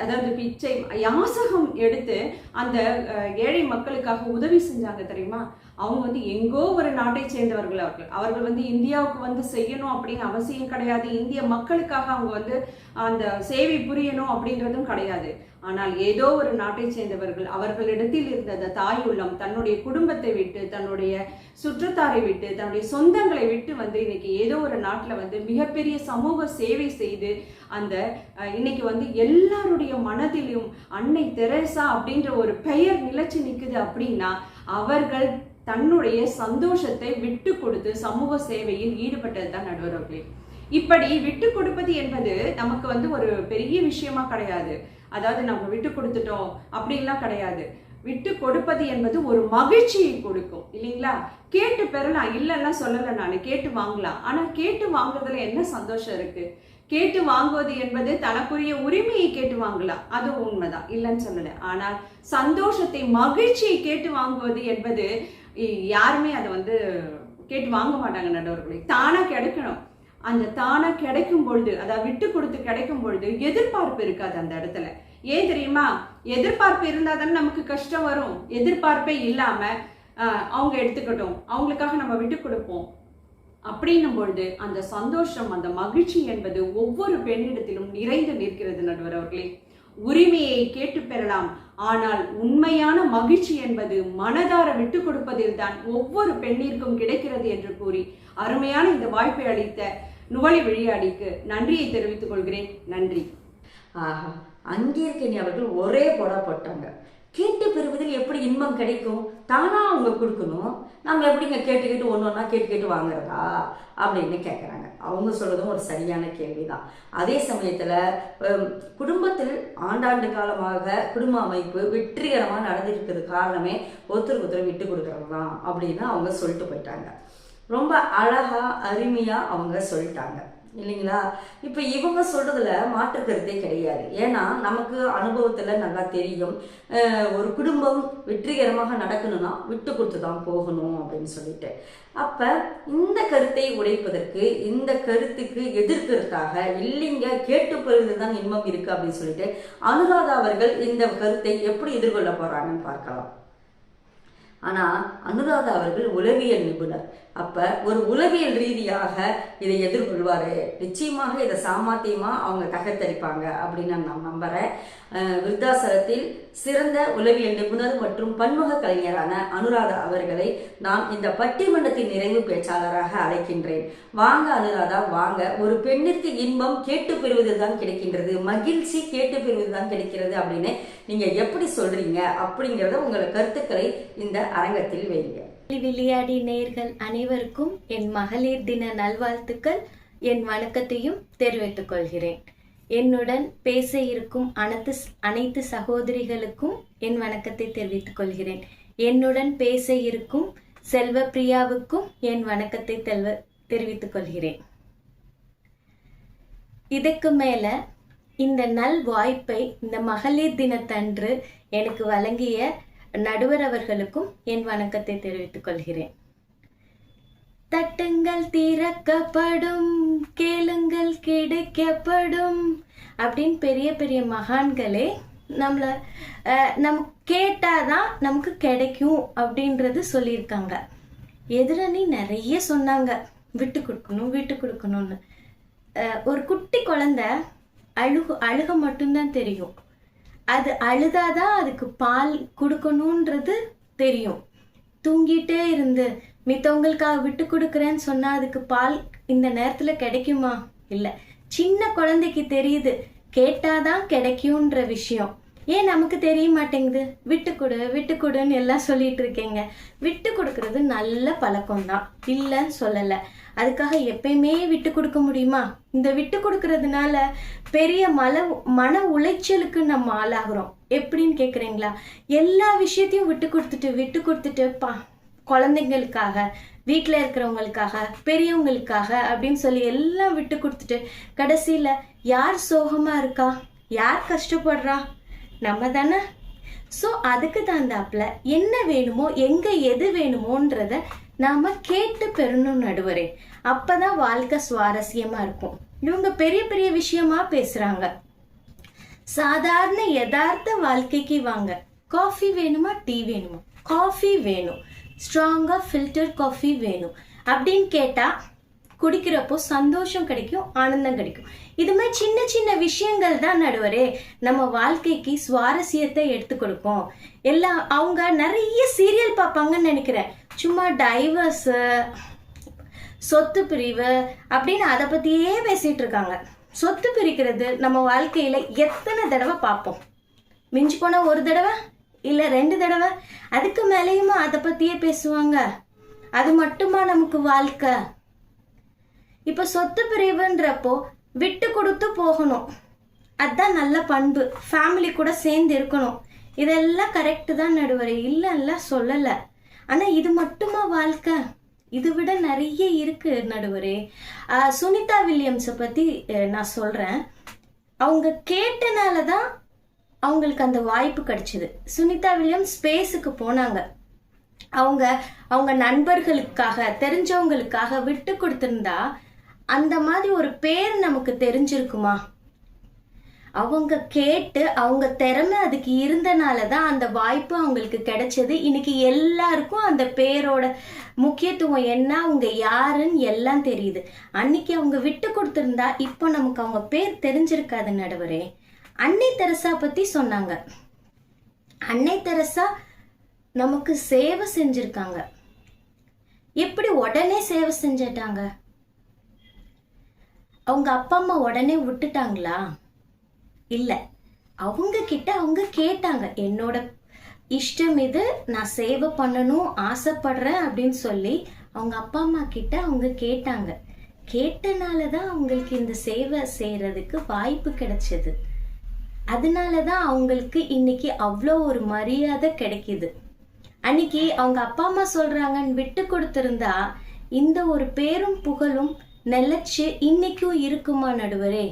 Speaker 5: அதாவது பிச்சை யாசகம் எடுத்து அந்த ஏழை மக்களுக்காக உதவி செஞ்சாங்க தெரியுமா? அவங்க எங்கோ ஒரு நாட்டை சேர்ந்தவர்கள். அவர்கள் இந்தியாவுக்கு செய்யணும் அப்படின்னு அவசியம் கிடையாது. இந்திய மக்களுக்காக அவங்க அந்த சேவை புரியணும் அப்படின்றதும் கிடையாது. ஆனால் ஏதோ ஒரு நாட்டை சேர்ந்தவர்கள் அவர்களிடத்தில் இருந்த அந்த தாய் உள்ளம் தன்னுடைய குடும்பத்தை விட்டு, தன்னுடைய சுற்றத்தாரை விட்டு, தன்னுடைய சொந்தங்களை விட்டு வந்து இன்னைக்கு ஏதோ ஒரு நாட்டில் வந்து மிகப்பெரிய சமூக சேவை செய்து அந்த இன்னைக்கு வந்து எல்லாருடைய மனதிலும் அன்னை தெரேசா அப்படின்ற ஒரு பெயர் நிலைச்சு நிற்குது. அப்படின்னா அவர்கள் தன்னுடைய சந்தோஷத்தை விட்டு கொடுத்து சமூக சேவையில் ஈடுபட்டது தான் நடுவர் அவர்களே. இப்படி விட்டு கொடுப்பது என்பது நமக்கு வந்து ஒரு பெரிய விஷயமா கிடையாது. அதாவது நம்ம விட்டு கொடுத்துட்டோம் அப்படின்லாம் கிடையாது. விட்டு கொடுப்பது என்பது ஒரு மகிழ்ச்சியை கொடுக்கும் இல்லைங்களா? கேட்டு பெறலாம், இல்லைன்னா சொல்லலை, நான் கேட்டு வாங்கலாம். ஆனா கேட்டு வாங்குறதுல என்ன சந்தோஷம் இருக்கு? கேட்டு வாங்குவது என்பது தனக்குரிய உரிமையை கேட்டு வாங்கலாம், அது உண்மைதான், இல்லைன்னு சொல்லலை. ஆனால் சந்தோஷத்தை, மகிழ்ச்சியை கேட்டு வாங்குவது என்பது யாருமே அதை வந்து கேட்டு வாங்க மாட்டாங்க நடுவர்களே. தானா கிடைக்கணும். அந்த தானா கிடைக்கும் பொழுது, அதாவது விட்டு கொடுத்து கிடைக்கும் பொழுது எதிர்பார்ப்பு இருக்காது அந்த இடத்துல. ஏன் தெரியுமா? எதிர்பார்ப்பு இருந்தா தானே நமக்கு கஷ்டம் வரும். எதிர்பார்ப்பே இல்லாம அவங்க எடுத்துக்கட்டும், அவங்களுக்காக நம்ம விட்டு கொடுப்போம் அப்படின்னும் பொழுது அந்த சந்தோஷம், அந்த மகிழ்ச்சி என்பது ஒவ்வொரு பெண்ணிடத்திலும் நிறைந்து நிற்கிறது நடுவர் அவர்களே. உரிமையை கேட்டு பெறலாம், ஆனால் உண்மையான மகிழ்ச்சி என்பது மனதார விட்டு கொடுப்பதில் தான் ஒவ்வொரு பெண்ணிற்கும் கிடைக்கிறது என்று கூறி அருமையான இந்த வாய்ப்பை அளித்த நுவலி விழியாடிக்கு நன்றியை தெரிவித்துக் கொள்கிறேன். நன்றி.
Speaker 1: ஆஹா, அங்கேற்கனி அவர்கள் ஒரே போட்டாங்க. கேட்டு பெறுவதில் எப்படி இன்பம் கிடைக்கும்? தானா அவங்க கொடுக்கணும், நம்ம எப்படிங்க கேட்டு ஒன்று கேட்டு வாங்குறதா அப்படின்னு கேட்குறாங்க. அவங்க சொல்றதும் ஒரு சரியான கேள்விதான். அதே சமயத்துல குடும்பத்தில் ஆண்டாண்டு காலமாக குடும்ப அமைப்பு வெற்றிகரமாக நடந்திருக்கிறது காரணமே ஒருத்தருக்கு விட்டு கொடுக்கறது தான் அப்படின்னு அவங்க சொல்லிட்டு போயிட்டாங்க. ரொம்ப அழகா அருமையா அவங்க சொல்லிட்டாங்க இல்லைங்களா? இப்போ இவங்க சொல்றதுல மாற்று கருத்தே கிடையாது. ஏன்னா நமக்கு அனுபவத்துல நல்லா தெரியும், ஒரு குடும்பம் வெற்றிகரமாக நடக்கணும்னா விட்டு கொடுத்து தான் போகணும் அப்படின்னு சொல்லிட்டு. அப்ப இந்த கருத்தை உடைப்பதற்கு, இந்த கருத்துக்கு எதிர்க்கிறதுக்காக இல்லைங்க கேட்டு பெறுவதுதான் இன்பம் இருக்கு அப்படின்னு சொல்லிட்டு அனுராதா அவர்கள் இந்த கருத்தை எப்படி எதிர்கொள்ள போறாங்கன்னு பார்க்கலாம். ஆனா அனுராதா அவர்கள் உளவியல் நிபுணர். அப்ப ஒரு உளவியல் ரீதியாக இதை எதிர்கொள்வாரு. நிச்சயமாக இதை சாமர்த்தியமா அவங்க தகர்த்தரிப்பாங்க அப்படின்னு நான் நம்புறேன். விருத்தாசலத்தில் சிறந்த உளவியல் நிபுணர் மற்றும் பன்முக கலைஞரான அனுராதா அவர்களை நான் இந்த பட்டிமன்றத்தின் நிறைவு பேச்சாளராக அழைக்கின்றேன். வாங்க அனுராதா, வாங்க. ஒரு பெண்ணிற்கு இன்பம் கேட்டு பெறுவதில் தான் கிடைக்கின்றது, மகிழ்ச்சி கேட்டு பெறுவது தான் கிடைக்கிறது அப்படின்னு நீங்க எப்படி சொல்றீங்க அப்படிங்கிறத உங்களோட கருத்துக்களை இந்த அரங்கத்தில் வைங்க.
Speaker 6: விளையாடி நேயர்கள் அனைவருக்கும் என் மகளிர் தின நல்வாழ்த்துக்கள், என் வணக்கத்தையும் தெரிவித்துக் கொள்கிறேன். என்னுடன் பேச இருக்கும் அனைத்து சகோதரிகளுக்கும் என் வணக்கத்தை தெரிவித்துக் கொள்கிறேன். என்னுடன் பேச இருக்கும் செல்வப்பிரியாவுக்கும் என் வணக்கத்தை தெரிவித்துக் கொள்கிறேன். இதுக்கு மேல இந்த நல் வாய்ப்பை இந்த மகளிர் தினத்தன்று எனக்கு வழங்கிய நடுவர் அவர்களுக்கும் என் வணக்கத்தை தெரிவித்துக் கொள்கிறேன். தட்டுங்கள் திறக்கப்படும், கேளுங்கள் கிடைக்கப்படும் அப்படின்னு பெரிய பெரிய மகான்களே நம்ம கேட்டாதான் நமக்கு கிடைக்கும் அப்படின்றது சொல்லியிருக்காங்க. எதிரணி நிறைய சொன்னாங்க, விட்டு கொடுக்கணும்னு. ஒரு குட்டி குழந்தை அழுக மட்டும்தான் தெரியும். அது அழுதாதான் அதுக்கு பால் கொடுக்கணுன்றது தெரியும். தூங்கிட்டே இருந்து மித்தவங்களுக்காக விட்டு கொடுக்குறேன்னு சொன்னா அதுக்கு பால் இந்த நேரத்துல கிடைக்குமா? இல்லை. சின்ன குழந்தைக்கு தெரியுது கேட்டாதான் கிடைக்கும்ன்ற விஷயம். ஏன் நமக்கு தெரிய மாட்டேங்குது? விட்டு கொடுன்னு எல்லாம் சொல்லிட்டு இருக்கேங்க. விட்டு கொடுக்கறது நல்ல பழக்கம்தான், இல்லைன்னு சொல்லலை. அதுக்காக எப்பயுமே விட்டு கொடுக்க முடியுமா? இந்த விட்டு கொடுக்கறதுனால பெரிய மன உளைச்சலுக்கு நம்ம ஆளாகிறோம். எப்படின்னு கேட்குறீங்களா? எல்லா விஷயத்தையும் விட்டு கொடுத்துட்டு குழந்தைங்களுக்காக, வீட்டில் இருக்கிறவங்களுக்காக, பெரியவங்களுக்காக அப்படின்னு சொல்லி எல்லாம் விட்டு கொடுத்துட்டு கடைசியில் யார் சோகமா இருக்கா, யார் கஷ்டப்படுறா? நம்ம தானே. ஸோ அதுக்கு தகுந்தாப்புல என்ன வேணுமோ, எங்கே எது வேணுமோன்றத நாம் கேட்டு பெறணும் நடுவரே. அப்பதான் வாழ்க்கை சுவாரஸ்யமா இருக்கும். இவங்க பெரிய பெரிய விஷயமா பேசுறாங்க. சாதாரண யதார்த்த வாழ்க்கைக்கு வாங்க. காஃபி வேணுமா, டீ வேணுமா? காஃபி வேணும், ஸ்ட்ராங்கா ஃபில்டர் காஃபி வேணும் அப்படின்னு கேட்டா குடிக்கிறப்போ சந்தோஷம் கிடைக்கும், ஆனந்தம் கிடைக்கும். இது மாதிரி சின்ன சின்ன விஷயங்கள் தான் நடுவரே நம்ம வாழ்க்கைக்கு சுவாரஸ்யத்தை எடுத்து கொடுக்கும். எல்லாம் அவங்க நிறைய சீரியல் பார்ப்பாங்கன்னு நினைக்கிறேன். சும்மா டைவர்ஸ், சொத்து பிரிவு அப்படின்னு அதை பத்தியே பேசிட்டு இருக்காங்க. சொத்து பிரிக்கிறது நம்ம வாழ்க்கையில எத்தனை தடவை பார்ப்போம்? மிஞ்சி போனா ஒரு தடவை இல்ல 2 தடவை, அதுக்கு மேலேயுமா அதை பத்தியே பேசுவாங்க. அது மட்டுமா நமக்கு வாழ்க்கை? இப்ப சொத்து பிரிவுன்றப்போ விட்டு கொடுத்து போகணும், அதுதான் நல்ல பண்பு. ஃபேமிலி கூட சேர்ந்து இருக்கணும், இதெல்லாம் கரெக்டு தான் நடுவரே, இல்லைல்ல சொல்லலை. ஆனா இது மட்டுமா வாழ்க்கை? இது விட நிறைய இருக்கு நடுவரே. சுனிதா வில்லியம்ஸை பத்தி நான் சொல்றேன். அவங்க கேட்டனால தான் அவங்களுக்கு அந்த வாய்ப்பு கிடைச்சது. சுனிதா வில்லியம்ஸ் ஸ்பேஸுக்கு போனாங்க. அவங்க நண்பர்களுக்காக, தெரிஞ்சவங்களுக்காக விட்டு கொடுத்திருந்தா அந்த மாதிரி ஒரு பேர் நமக்கு தெரிஞ்சிருக்குமா? அவங்க கேட்டு அவங்க திறமை அதுக்கு இருந்தனால தான் அந்த வாய்ப்பு அவங்களுக்கு கிடைச்சது. இன்னைக்கு எல்லாருக்கும் அந்த பேரோட முக்கியத்துவம் என்ன, அவங்க யாருன்னு எல்லாம் தெரியுது. அன்னைக்கு அவங்க விட்டு கொடுத்திருந்தா இப்போ நமக்கு அவங்க பேர் தெரிஞ்சிருக்காது நடுவரே. அன்னை தெரசா பத்தி சொன்னாங்க. அன்னை தெரசா நமக்கு சேவை செஞ்சிருக்காங்க. எப்படி உடனே சேவை செஞ்சிட்டாங்க? அவங்க அப்பா அம்மா உடனே விட்டுட்டாங்களா? இல்ல, அவங்க கிட்ட அவங்க கேட்டாங்க, என்னோட இஷ்டம் இது, நான் சேவை பண்ணணும் ஆசைப்படுறேன் அப்படின்னு சொல்லி அவங்க அப்பா அம்மா கிட்ட அவங்க கேட்டாங்க. கேட்டனாலதான் அவங்களுக்கு இந்த சேவை செய்யறதுக்கு வாய்ப்பு கிடைச்சது. அதனாலதான் அவங்களுக்கு இன்னைக்கு அவ்வளோ ஒரு மரியாதை கிடைக்குது. அன்னைக்கு அவங்க அப்பா அம்மா சொல்றாங்கன்னு விட்டு கொடுத்திருந்தா இந்த ஒரு பேரும் புகழும் நிலைச்சு இன்னைக்கும் இருக்குமா நடுவரே?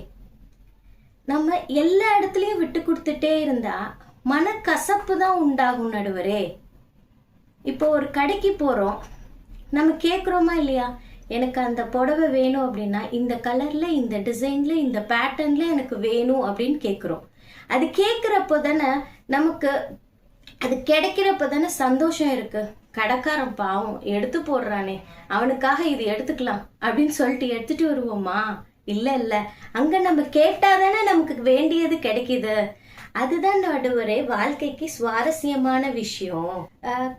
Speaker 6: நம்ம எல்லா இடத்துலயும் விட்டு கொடுத்துட்டே இருந்தா மனக்கசப்பு தான் உண்டாகும் நடுவரே. இப்போ ஒரு கடைக்கு போறோம், நம்ம கேக்குறோமா இல்லையா, எனக்கு அந்த புடவை வேணும் அப்படின்னா இந்த கலர்ல, இந்த டிசைன்ல, இந்த பேட்டர்ன்ல எனக்கு வேணும் அப்படின்னு கேக்குறோம். அது கேக்குறப்போ தானே நமக்கு, அது கிடைக்கிறப்ப தானே சந்தோஷம் இருக்கு. கடைக்காரன் பாவம் எடுத்து போடுறானே, அவனுக்காக இது எடுத்துக்கலாம் அப்படின்னு சொல்லிட்டு எடுத்துட்டு வருவோமா? இல்ல இல்ல, அங்க நம்ம கேட்டாதானே நமக்கு வேண்டியது கிடைக்குது. அதுதான் நடுவரே வாழ்க்கைக்கு சுவாரஸ்யமான விஷயம்.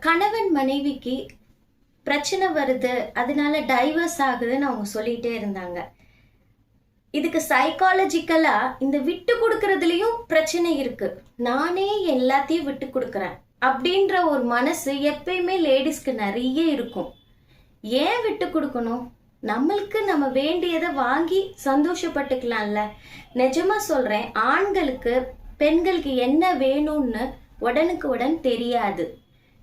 Speaker 6: கணவன் மனைவிக்கு பிரச்சனை வருது, அதனால டைவர்ஸ் ஆகுதுன்னு அவங்க சொல்லிட்டே இருந்தாங்க. இதுக்கு சைக்காலஜிக்கலா இந்த விட்டு கொடுக்கறதுலயும் பிரச்சனை இருக்கு. நானே எல்லாத்தையும் விட்டு கொடுக்கறேன் அப்படின்ற ஒரு மனசு எப்பயுமே லேடிஸ்க்கு நிறைய இருக்கும். ஏன் விட்டு கொடுக்கணும்? நம்மளுக்கு நம்ம வேண்டியதை வாங்கி சந்தோஷப்பட்டுக்கலாம்ல. நிஜமா சொல்றேன், ஆண்களுக்கு பெண்களுக்கு என்ன வேணும்னு உடனுக்கு உடன் தெரியாது.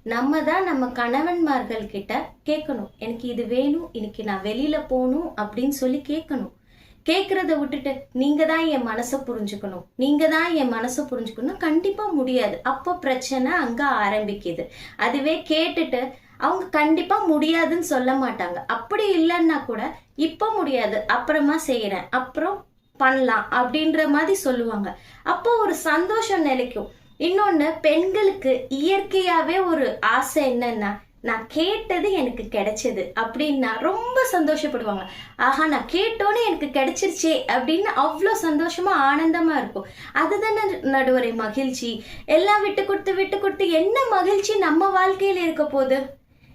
Speaker 6: நம்ம தான் நம்ம கணவன்மார்கள் கிட்ட கேட்கணும், எனக்கு இது வேணும், இன்னைக்கு நான் வெளியில போகணும் அப்படின்னு சொல்லி கேட்கணும். கேட்கறத விட்டுட்டு நீங்க தான் என் மனசை புரிஞ்சுக்கணும், நீங்க தான் என் மனசை புரிஞ்சுக்கணும், கண்டிப்பா முடியாது. அப்போ பிரச்சனை அங்க ஆரம்பிக்குது. அதுவே கேட்டுட்டு அவங்க கண்டிப்பா முடியாதுன்னு சொல்ல மாட்டாங்க. அப்படி இல்லைன்னா கூட இப்ப முடியாது, அப்புறமா செய்யறேன், அப்புறம் பண்ணலாம் அப்படின்ற மாதிரி சொல்லுவாங்க. அப்போ ஒரு சந்தோஷம் நிலைக்கும். இன்னொன்னு, பெண்களுக்கு இயற்கையாவே ஒரு ஆசை என்னன்னா, நான் கேட்டது எனக்கு கிடைச்சது அப்படின்னா ரொம்ப சந்தோஷப்படுவாங்க. ஆஹா, நான் கேட்டோன்னே எனக்கு கிடைச்சிருச்சே அப்படின்னு அவ்வளோ சந்தோஷமா ஆனந்தமா இருக்கும். அதுதானே நடுவரை மகிழ்ச்சி. எல்லாம் விட்டு கொடுத்து என்ன மகிழ்ச்சி நம்ம வாழ்க்கையில இருக்க போகுது?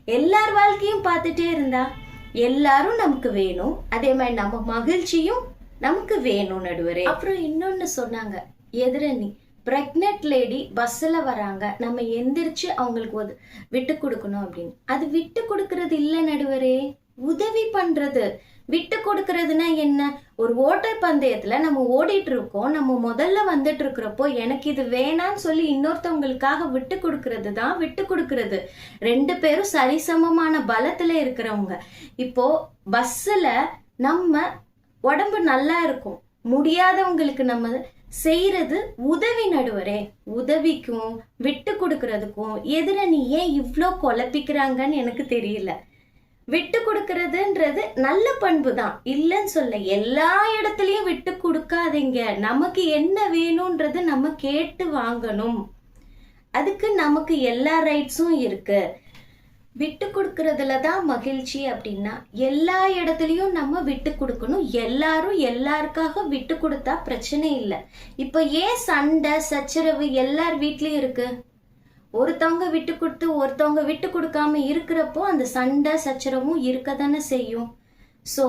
Speaker 6: எல்லார் வாழ்க்கையும் பார்த்துட்டே இருந்தா எல்லாரும் நமக்கு வேணும், அதே மாதிரி நம்ம மகிழ்ச்சியும் நமக்கு வேணும் நடுவரே. அப்புறம் இன்னொன்னு சொன்னாங்க, எதிரணி பிரெக்னென்ட் லேடி பஸ்ல வராங்க, நம்ம எந்திரிச்சு அவங்களுக்கு விட்டு கொடுக்கணும் அப்படின்னு. அது விட்டு கொடுக்கறது இல்ல நடுவரே, உதவி பண்றது. விட்டு கொடுக்கறதுனா என்ன? ஒரு ஓட்டை பந்தயத்துல நம்ம ஓடிட்டு இருக்கோம், நம்ம முதல்ல வந்துட்டு இருக்கிறப்போ எனக்கு இது வேணான்னு சொல்லி இன்னொருத்தவங்களுக்காக விட்டு கொடுக்கறது தான் விட்டு கொடுக்கறது. 2 பேரும் சரிசமமான பலத்துல இருக்கிறவங்க. இப்போ பஸ்ல நம்ம உடம்பு நல்லா இருக்கும், முடியாதவங்களுக்கு நம்ம செய்யறது உதவி நடுவரே. உதவிக்கும் விட்டு கொடுக்கறதுக்கும் எதிரணி ஏன் இவ்ளோ குழப்பிக்கிறாங்கன்னு எனக்கு தெரியல. விட்டு கொடுக்கறதுன்றது நல்ல பண்பு தான், இல்லைன்னு சொல்ல. எல்லா இடத்துலயும் விட்டு கொடுக்காதீங்க. நமக்கு என்ன வேணும்ன்றது நம்ம கேட்டு வாங்கணும். அதுக்கு நமக்கு எல்லா ரைட்ஸும் இருக்கு. விட்டு கொடுக்கறதுல தான் மகிழ்ச்சி அப்படின்னா எல்லா இடத்துலையும் நம்ம விட்டு கொடுக்கணும். எல்லாரும் எல்லாருக்காக விட்டு கொடுத்தா பிரச்சனை இல்லை. இப்போ ஏன் சண்டை சச்சரவு எல்லார் வீட்லயும் இருக்கு? ஒருத்தவங்க விட்டு கொடுத்து ஒருத்தவங்க விட்டு கொடுக்காம இருக்கிறப்போ அந்த சண்டை சச்சரவும் இருக்க தானே செய்யும். ஸோ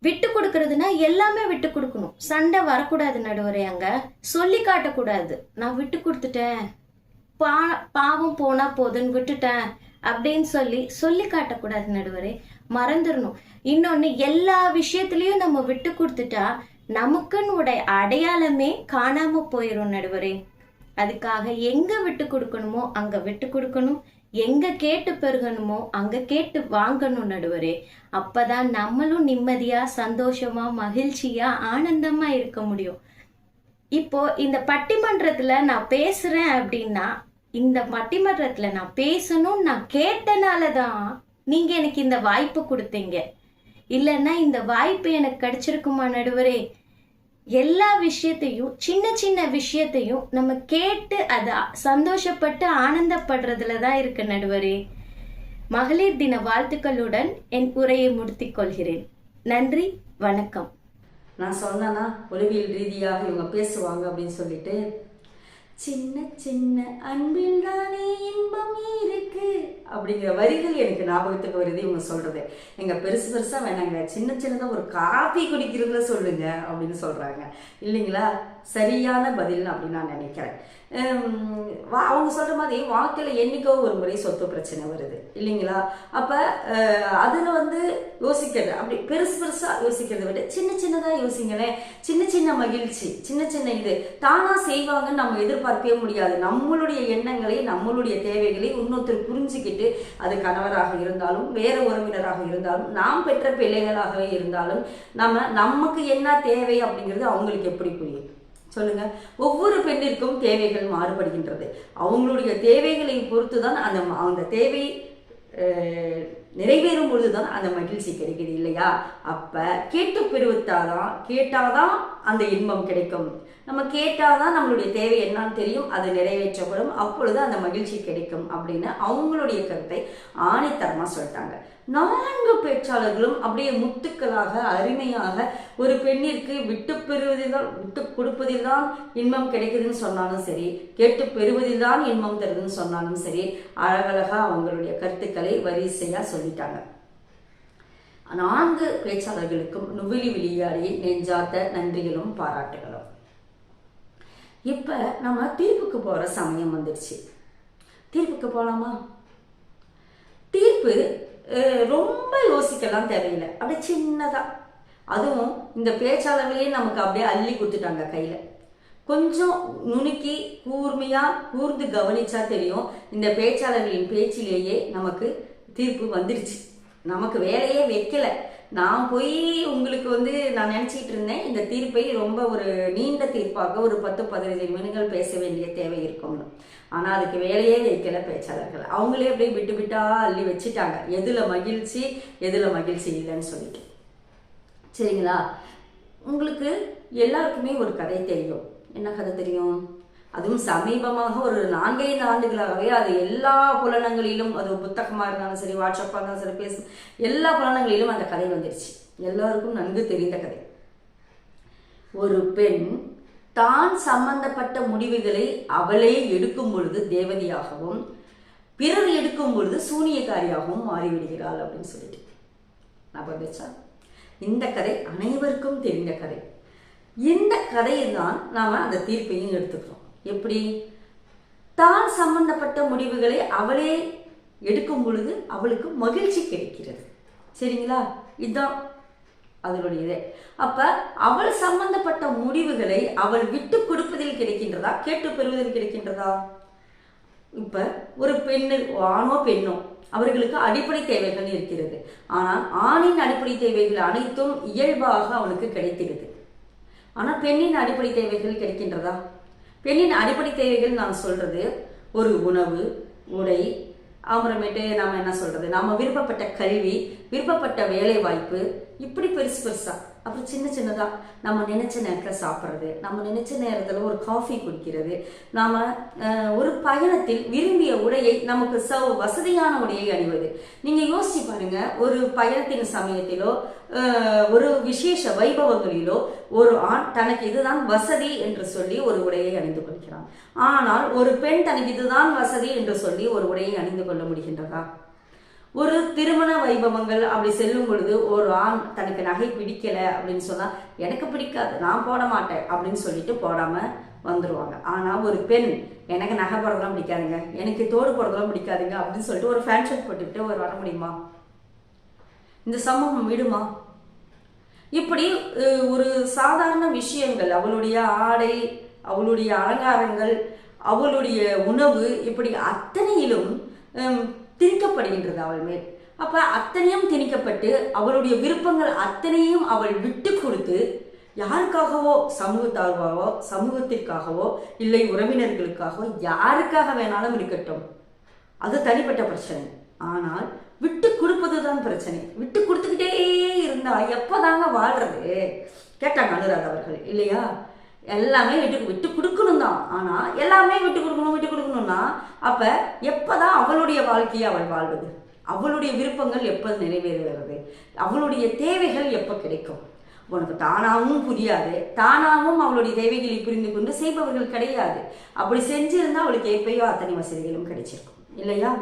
Speaker 6: விட்டு கொடுக்கறதுனா எல்லாமே விட்டு கொடுக்கணும். சண்டை வரக்கூடாது நடுவரே. அங்க சொல்லி காட்டக்கூடாது, நான் விட்டு கொடுத்துட்டேன், பாவம் போனா போதுன்னு விட்டுட்டேன் அப்படின்னு சொல்லி காட்டக்கூடாது நடுவரே. மறந்துடணும். இன்னொன்னு, எல்லா விஷயத்திலயும் நம்ம விட்டு கொடுத்துட்டா நமக்குன்னு அடையாளமே காணாம போயிடும் நடுவரே. அதுக்காக எங்க விட்டு கொடுக்கணுமோ அங்க விட்டு கொடுக்கணும், எங்க கேட்டு பெருகணுமோ அங்க கேட்டு வாங்கணும் நடுவரே. அப்பதான் நம்மளும் நிம்மதியா சந்தோஷமா மகிழ்ச்சியா ஆனந்தமா இருக்க முடியும். இப்போ இந்த பட்டிமன்றத்துல நான் பேசுறேன் அப்படின்னா, இந்த பட்டிமன்றத்துல நான் பேசணும் நான் கேட்டனாலதான் நீங்க எனக்கு இந்த வாய்ப்பு கொடுத்தீங்க. இல்லைன்னா இந்த வாய்ப்பு எனக்கு கிடைச்சிருக்குமா நடுவரே? எல்லா விஷயத்தையும் சின்ன சின்ன விஷயத்தையும் நம்ம கேட்டு அதை சந்தோஷப்பட்டு ஆனந்தப்படுறதுல தான் இருக்கு நடுவரே. மகளிர் தின வாழ்த்துக்களுடன் என் உரையை முடித்துக் கொள்கிறேன். நன்றி, வணக்கம்.
Speaker 1: நான் சொன்னேன்னா உளவியல் ரீதியாக இவங்க பேசுவாங்க அப்படின்னு சொல்லிட்டு, சின்ன சின்ன அன்பில் தானே இன்பம் இருக்கு அப்படிங்கிற வரிகள் எனக்கு ஞாபகத்துக்கு வருது இவங்க சொல்றது. எங்க பெருசு பெருசா வேணாங்க, சின்ன சின்னதா ஒரு காபி குடிக்கிறதுல சொல்லுங்க அப்படின்னு சொல்றாங்க இல்லைங்களா? சரியான பதில் அப்படின்னு நான் நினைக்கிறேன். அவங்க சொல்ற மாதிரி வாழ்க்கையில என்னைக்கோ ஒரு முறை சொத்து பிரச்சனை வருது இல்லைங்களா? அப்ப அதுல யோசிக்கிறது அப்படி பெருசு பெருசா யோசிக்கிறத விட சின்ன சின்னதா யோசிங்களேன். சின்ன சின்ன மகிழ்ச்சி, சின்ன சின்ன இது தானா செய்வாங்கன்னு நம்ம எதிர்பார்க்கவே முடியாது. நம்மளுடைய எண்ணங்களை நம்மளுடைய தேவைகளை இன்னொருத்தர் புரிஞ்சுக்கிட்டு, அது கணவராக இருந்தாலும் வேற உறவினராக இருந்தாலும் நாம் பெற்ற பிள்ளைகளாகவே இருந்தாலும் நமக்கு என்ன தேவை அப்படிங்கிறது அவங்களுக்கு எப்படி புரியும் சொல்லுங்க? ஒவ்வொரு பெண்ணிற்கும் தேவைகள் மாறுபடுகின்றது. அவங்களுடைய தேவைகளை பொறுத்துதான் அந்த தேவை நிறைவேறும் பொழுதுதான் அந்த மகிழ்ச்சி கிடைக்குது இல்லையா? அப்ப கேட்டு கேட்டாதான் அந்த இன்பம் கிடைக்கும். நம்ம கேட்டாதான் நம்மளுடைய தேவை என்னன்னு தெரியும், அது நிறைவேற்றப்படும், அப்பொழுது அந்த மகிழ்ச்சி கிடைக்கும் அப்படின்னு அவங்களுடைய கருத்தை ஆணித்தரமா சொல்லிட்டாங்க. 4 பேச்சாளர்களும் அப்படியே முத்துக்களாக அருமையாக ஒரு பெண்ணிற்கு விட்டு கொடுப்பதில் தான் இன்பம் கிடைக்குதுன்னு சொன்னாலும் சரி, கேட்டு பெறுவதில் தான் இன்பம் தருதுன்னு சொன்னாலும் சரி, அழகழகா அவங்களுடைய கருத்துக்களை வரிசையா சொல்லிட்டாங்க. 4 பேச்சாளர்களுக்கும் நுவிலி விளையாடி நெஞ்சார்த்த நன்றிகளும் பாராட்டுகளும். இப்ப நம்ம தீர்ப்புக்கு போற சமயம் வந்துடுச்சு. தீர்ப்புக்கு போலாமா? தீர்ப்பு ரொம்ப யோசிக்கலாம் தேவையில்லை, அப்படியே சின்னதா. அதுவும் இந்த பேச்சாளர்களையே நமக்கு அப்படியே அள்ளி கொடுத்துட்டாங்க கையில. கொஞ்சம் நுணுக்கி கூர்ந்து கவனிச்சா தெரியும், இந்த பேச்சாளர்களின் பேச்சிலேயே நமக்கு தீர்ப்பு வந்துடுச்சு. நமக்கு வேலையே வைக்கல. நான் போய் உங்களுக்கு நான் நினைச்சிட்டு இருந்தேன் இந்த தீர்ப்பை ரொம்ப ஒரு நீண்ட தீர்ப்பாக ஒரு 10-15 நிமிடங்கள் பேச வேண்டிய தேவை இருக்கும்னு. ஆனா அதுக்கு வேலையே வைக்கல பேச்சாளர்கள். அவங்களே அப்படியே விட்டு அள்ளி வச்சுட்டாங்க, எதுல மகிழ்ச்சி எதுல மகிழ்ச்சி இல்லைன்னு சொல்லிட்டு. சரிங்களா? உங்களுக்கு எல்லாருக்குமே ஒரு கதை தெரியும். என்ன கதை தெரியும்? அதுவும் சமீபமாக ஒரு 4-5 ஆண்டுகளாகவே அது எல்லா புலனங்களிலும், அது புத்தகமா இருந்தாலும் சரி, வாட்ஸ்அப்பா இருந்தாலும் சரி, எல்லா புலனங்களிலும் அந்த கதை வந்துருச்சு. எல்லாருக்கும் நன்கு தெரிந்த கதை. ஒரு பெண் தான் சம்பந்தப்பட்ட முடிவுகளை அவளே எடுக்கும் பொழுது தேவதையாகவும், பிறர் எடுக்கும் பொழுது சூனியக்காரியாகவும் மாறிவிடுகிறாள் அப்படின்னு சொல்லிட்டு நான் வந்துச்சா. இந்த கதை அனைவருக்கும் தெரிந்த கதை. இந்த கதையை தான் நாம அந்த தீர்ப்பையும் எடுத்துக்கிறோம். எப்படி? தான் சம்பந்தப்பட்ட முடிவுகளை அவளே எடுக்கும் பொழுது அவளுக்கு மகிழ்ச்சி கிடைக்கிறது. சரிங்களா? இதுதான் அதனுடைய இதே. அப்ப அவள் சம்பந்தப்பட்ட முடிவுகளை அவள் விட்டு கொடுப்பதில் கிடைக்கின்றதா, கேட்டு பெறுவதில் கிடைக்கின்றதா? இப்ப ஒரு பெண்ணு, ஆணோ பெண்ணோ, அவர்களுக்கு அடிப்படை தேவைகள் இருக்கிறது. ஆனால் ஆணின் அடிப்படை தேவைகள் அனைத்தும் இயல்பாக அவனுக்கு கிடைக்கிறது. ஆனால் பெண்ணின் அடிப்படை தேவைகள் கிடைக்கின்றதா? பெண்ணின் அடிப்படை தேவைகள் நான் சொல்றது ஒரு உணவு, உடை, அப்புறமேட்டு நாம என்ன சொல்றது, நாம விருப்பப்பட்ட கல்வி, விருப்பப்பட்ட வேலை வாய்ப்பு, இப்படி பெருசா அப்புறம் சின்ன சின்னதா நம்ம நினைச்ச நேரத்தில் சாப்பிட்றது, நம்ம நினைச்ச நேரத்தில் ஒரு காஃபி குடிக்கிறது, நாம ஒரு பயணத்தில் விரும்பிய உடையை நமக்கு வசதியான உடையை அணிவது. நீங்க யோசிச்சு பாருங்க, ஒரு பயணத்தின் சமயத்திலோ ஒரு விசேஷ வைபவங்களிலோ ஒரு ஆண் தனக்கு இதுதான் வசதி என்று சொல்லி ஒரு உடையை அணிந்து கொள்கிறான். ஆனால் ஒரு பெண் தனக்கு இதுதான் வசதி என்று சொல்லி ஒரு உடையை அணிந்து கொள்ள முடிகின்றதா? ஒரு திருமண வைபவங்கள் அப்படி செல்லும் பொழுது ஒரு ஆண் தனக்கு நகை பிடிக்கல அப்படின்னு சொன்னா, எனக்கு பிடிக்காது, நான் போட மாட்டேன் அப்படின்னு சொல்லிட்டு போடாம வந்துருவாங்க. ஆனா ஒரு பெண், எனக்கு நகை போடுறதெல்லாம் பிடிக்காதுங்க, எனக்கு தோடு போடுறதெல்லாம் பிடிக்காதுங்க அப்படின்னு சொல்லிட்டு ஒரு ஃபேன் ஷர்ட் போட்டுக்கிட்டு ஒரு வர முடியுமா? இந்த சமூகம் விடுமா? இப்படி ஒரு சாதாரண விஷயங்கள், அவளுடைய ஆடை, அவளுடைய அலங்காரங்கள், அவளுடைய உணவு, இப்படி அத்தனையிலும் திணிக்கப்படுகின்றது அவள் மேல். அப்ப அத்தனையும் திணிக்கப்பட்டு அவளுடைய விருப்பங்கள் அத்தனையும் அவள் விட்டு கொடுத்து யாருக்காகவோ, சமூகத்தாழ்வாவோ, சமூகத்திற்காகவோ, இல்லை உறவினர்களுக்காகவோ, யாருக்காக வேணாலும் இருக்கட்டும், அது தனிப்பட்ட பிரச்சனை. ஆனால் விட்டு கொடுப்பதுதான் பிரச்சனை. விட்டு கொடுத்துக்கிட்டே இருந்தா எப்பதாங்க வாழ்றது கேட்டாங்க அனுராதா அவர்கள், இல்லையா? எல்லாமே விட்டு கொடுக்கணும் தான். ஆனா எல்லாமே விட்டு கொடுக்கணும்னா அப்ப எப்பதான் அவளுடைய வாழ்க்கையை அவள் வாழ்வது? அவளுடைய விருப்பங்கள் எப்ப நிறைவேறுகிறது? அவளுடைய தேவைகள் எப்ப கிடைக்கும்? உனக்கு தானாகவும் புரியாது, தானாகவும் அவளுடைய தேவைகளை புரிந்து கொண்டு செய்பவர்கள் கிடையாது. அப்படி செஞ்சிருந்தா அவளுக்கு எப்பயோ அத்தனை வசதிகளும் கிடைச்சிருக்கும், இல்லையா?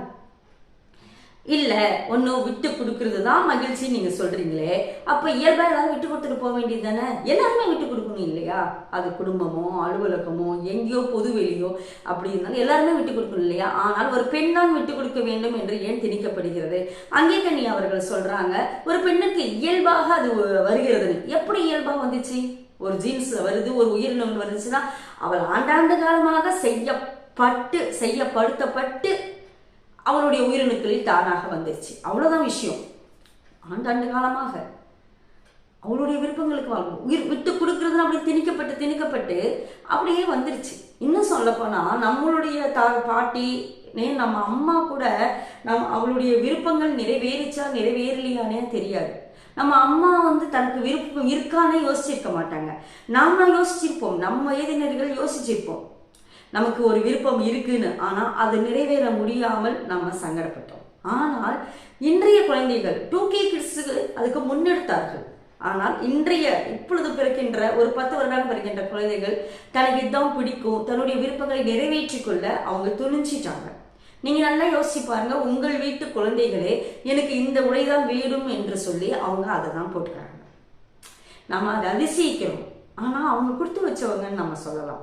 Speaker 1: இல்ல ஒன்னும் விட்டு கொடுக்கறது தான் மகிழ்ச்சி நீங்க சொல்றீங்களே, அப்ப இயல்பா எல்லாரும் விட்டு கொடுத்துட்டு போக வேண்டியது தானே? எல்லாருமே விட்டு கொடுக்கணும் இல்லையா? அது குடும்பமோ அலுவலகமோ எங்கேயோ பொதுவெளியோ அப்படி இருந்தாலும் எல்லாருமே விட்டு கொடுக்கணும் இல்லையா? ஆனால் ஒரு பெண் தான் விட்டு கொடுக்க வேண்டும் என்று ஏன் திணிக்கப்படுகிறது? அங்கே கண்ணி அவர்கள் சொல்றாங்க, ஒரு பெண்ணுக்கு இயல்பாக அது வருகிறது. எப்படி இயல்பா வந்துச்சு? ஒரு ஜீன்ஸ் வருது, ஒரு உயிரினம் வந்துச்சுன்னா அவள் ஆண்டாண்டு காலமாக செய்யப்படுத்தப்பட்டு அவளுடைய உயிரணுக்களில் தானாக வந்துருச்சு. அவ்வளவுதான் விஷயம். ஆண்டாண்டு காலமாக அவளுடைய விருப்பங்களுக்கு உயிர் விட்டு கொடுக்கறதுன்னு அப்படி திணிக்கப்பட்டு அப்படியே வந்துருச்சு. இன்னும் சொல்ல போனா நம்மளுடைய பாட்டி, நம்ம அம்மா கூட அவளுடைய விருப்பங்கள் நிறைவேறிச்சா நிறைவேறலையானே தெரியாது. நம்ம அம்மா தனக்கு விருப்பம் இருக்கானே யோசிச்சிருக்க மாட்டாங்க. நாம யோசிச்சிருப்போம், நம்ம வயதினர்கள் யோசிச்சிருப்போம் நமக்கு ஒரு விருப்பம் இருக்குன்னு. ஆனா அது நிறைவேற முடியாமல் நம்ம சங்கடப்பட்டோம். ஆனால் இன்றைய குழந்தைகள் 2K கிட்ஸுக்கு அதுக்கு முன்னெடுத்தார்கள். ஆனால் இப்பொழுது பிறக்கின்ற ஒரு 10 வருடம் பிறக்கின்ற குழந்தைகள் தனக்கு இதுதான் பிடிக்கும், தன்னுடைய விருப்பங்களை நிறைவேற்றிக் கொள்ள அவங்க துணிஞ்சிட்டாங்க. நீங்க நல்லா யோசிச்சு பாருங்க, உங்கள் வீட்டு குழந்தைகளே எனக்கு இந்த உடைதான் வேணும் என்று சொல்லி அவங்க அதை தான் போட்டுக்கிறாங்க. நம்ம அதை அதிசயிக்கிறோம். ஆனா அவங்க கொடுத்து வச்சவங்கன்னு நம்ம சொல்லலாம்.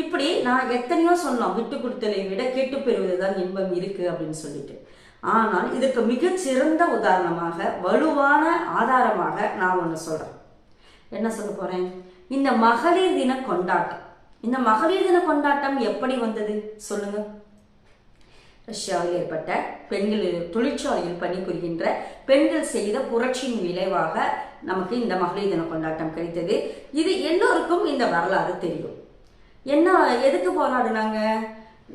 Speaker 1: இப்படி நான் எத்தனையோ சொன்னோம், விட்டு கொடுத்தலை விட கேட்டு பெறுவதுதான் இன்பம் இருக்கு அப்படின்னு சொல்லிட்டு. ஆனால் இதற்கு மிகச்சிறந்த உதாரணமாக, வலுவான ஆதாரமாக நான் ஒன்று சொல்றேன். என்ன சொல்ல போறேன்? இந்த மகளிர் தின கொண்டாட்டம். இந்த மகளிர் தின கொண்டாட்டம் எப்படி வந்தது சொல்லுங்க? ரஷ்யாவில் ஏற்பட்ட பெண்கள் தொழிற்சாலையில் பணிபுரிகின்ற பெண்கள் செய்த புரட்சியின் விளைவாக நமக்கு இந்த மகளிர் தின கொண்டாட்டம் கிடைத்தது. இது எல்லோருக்கும் இந்த வரலாறு தெரியும். என்ன, எதுக்கு போராடினாங்க?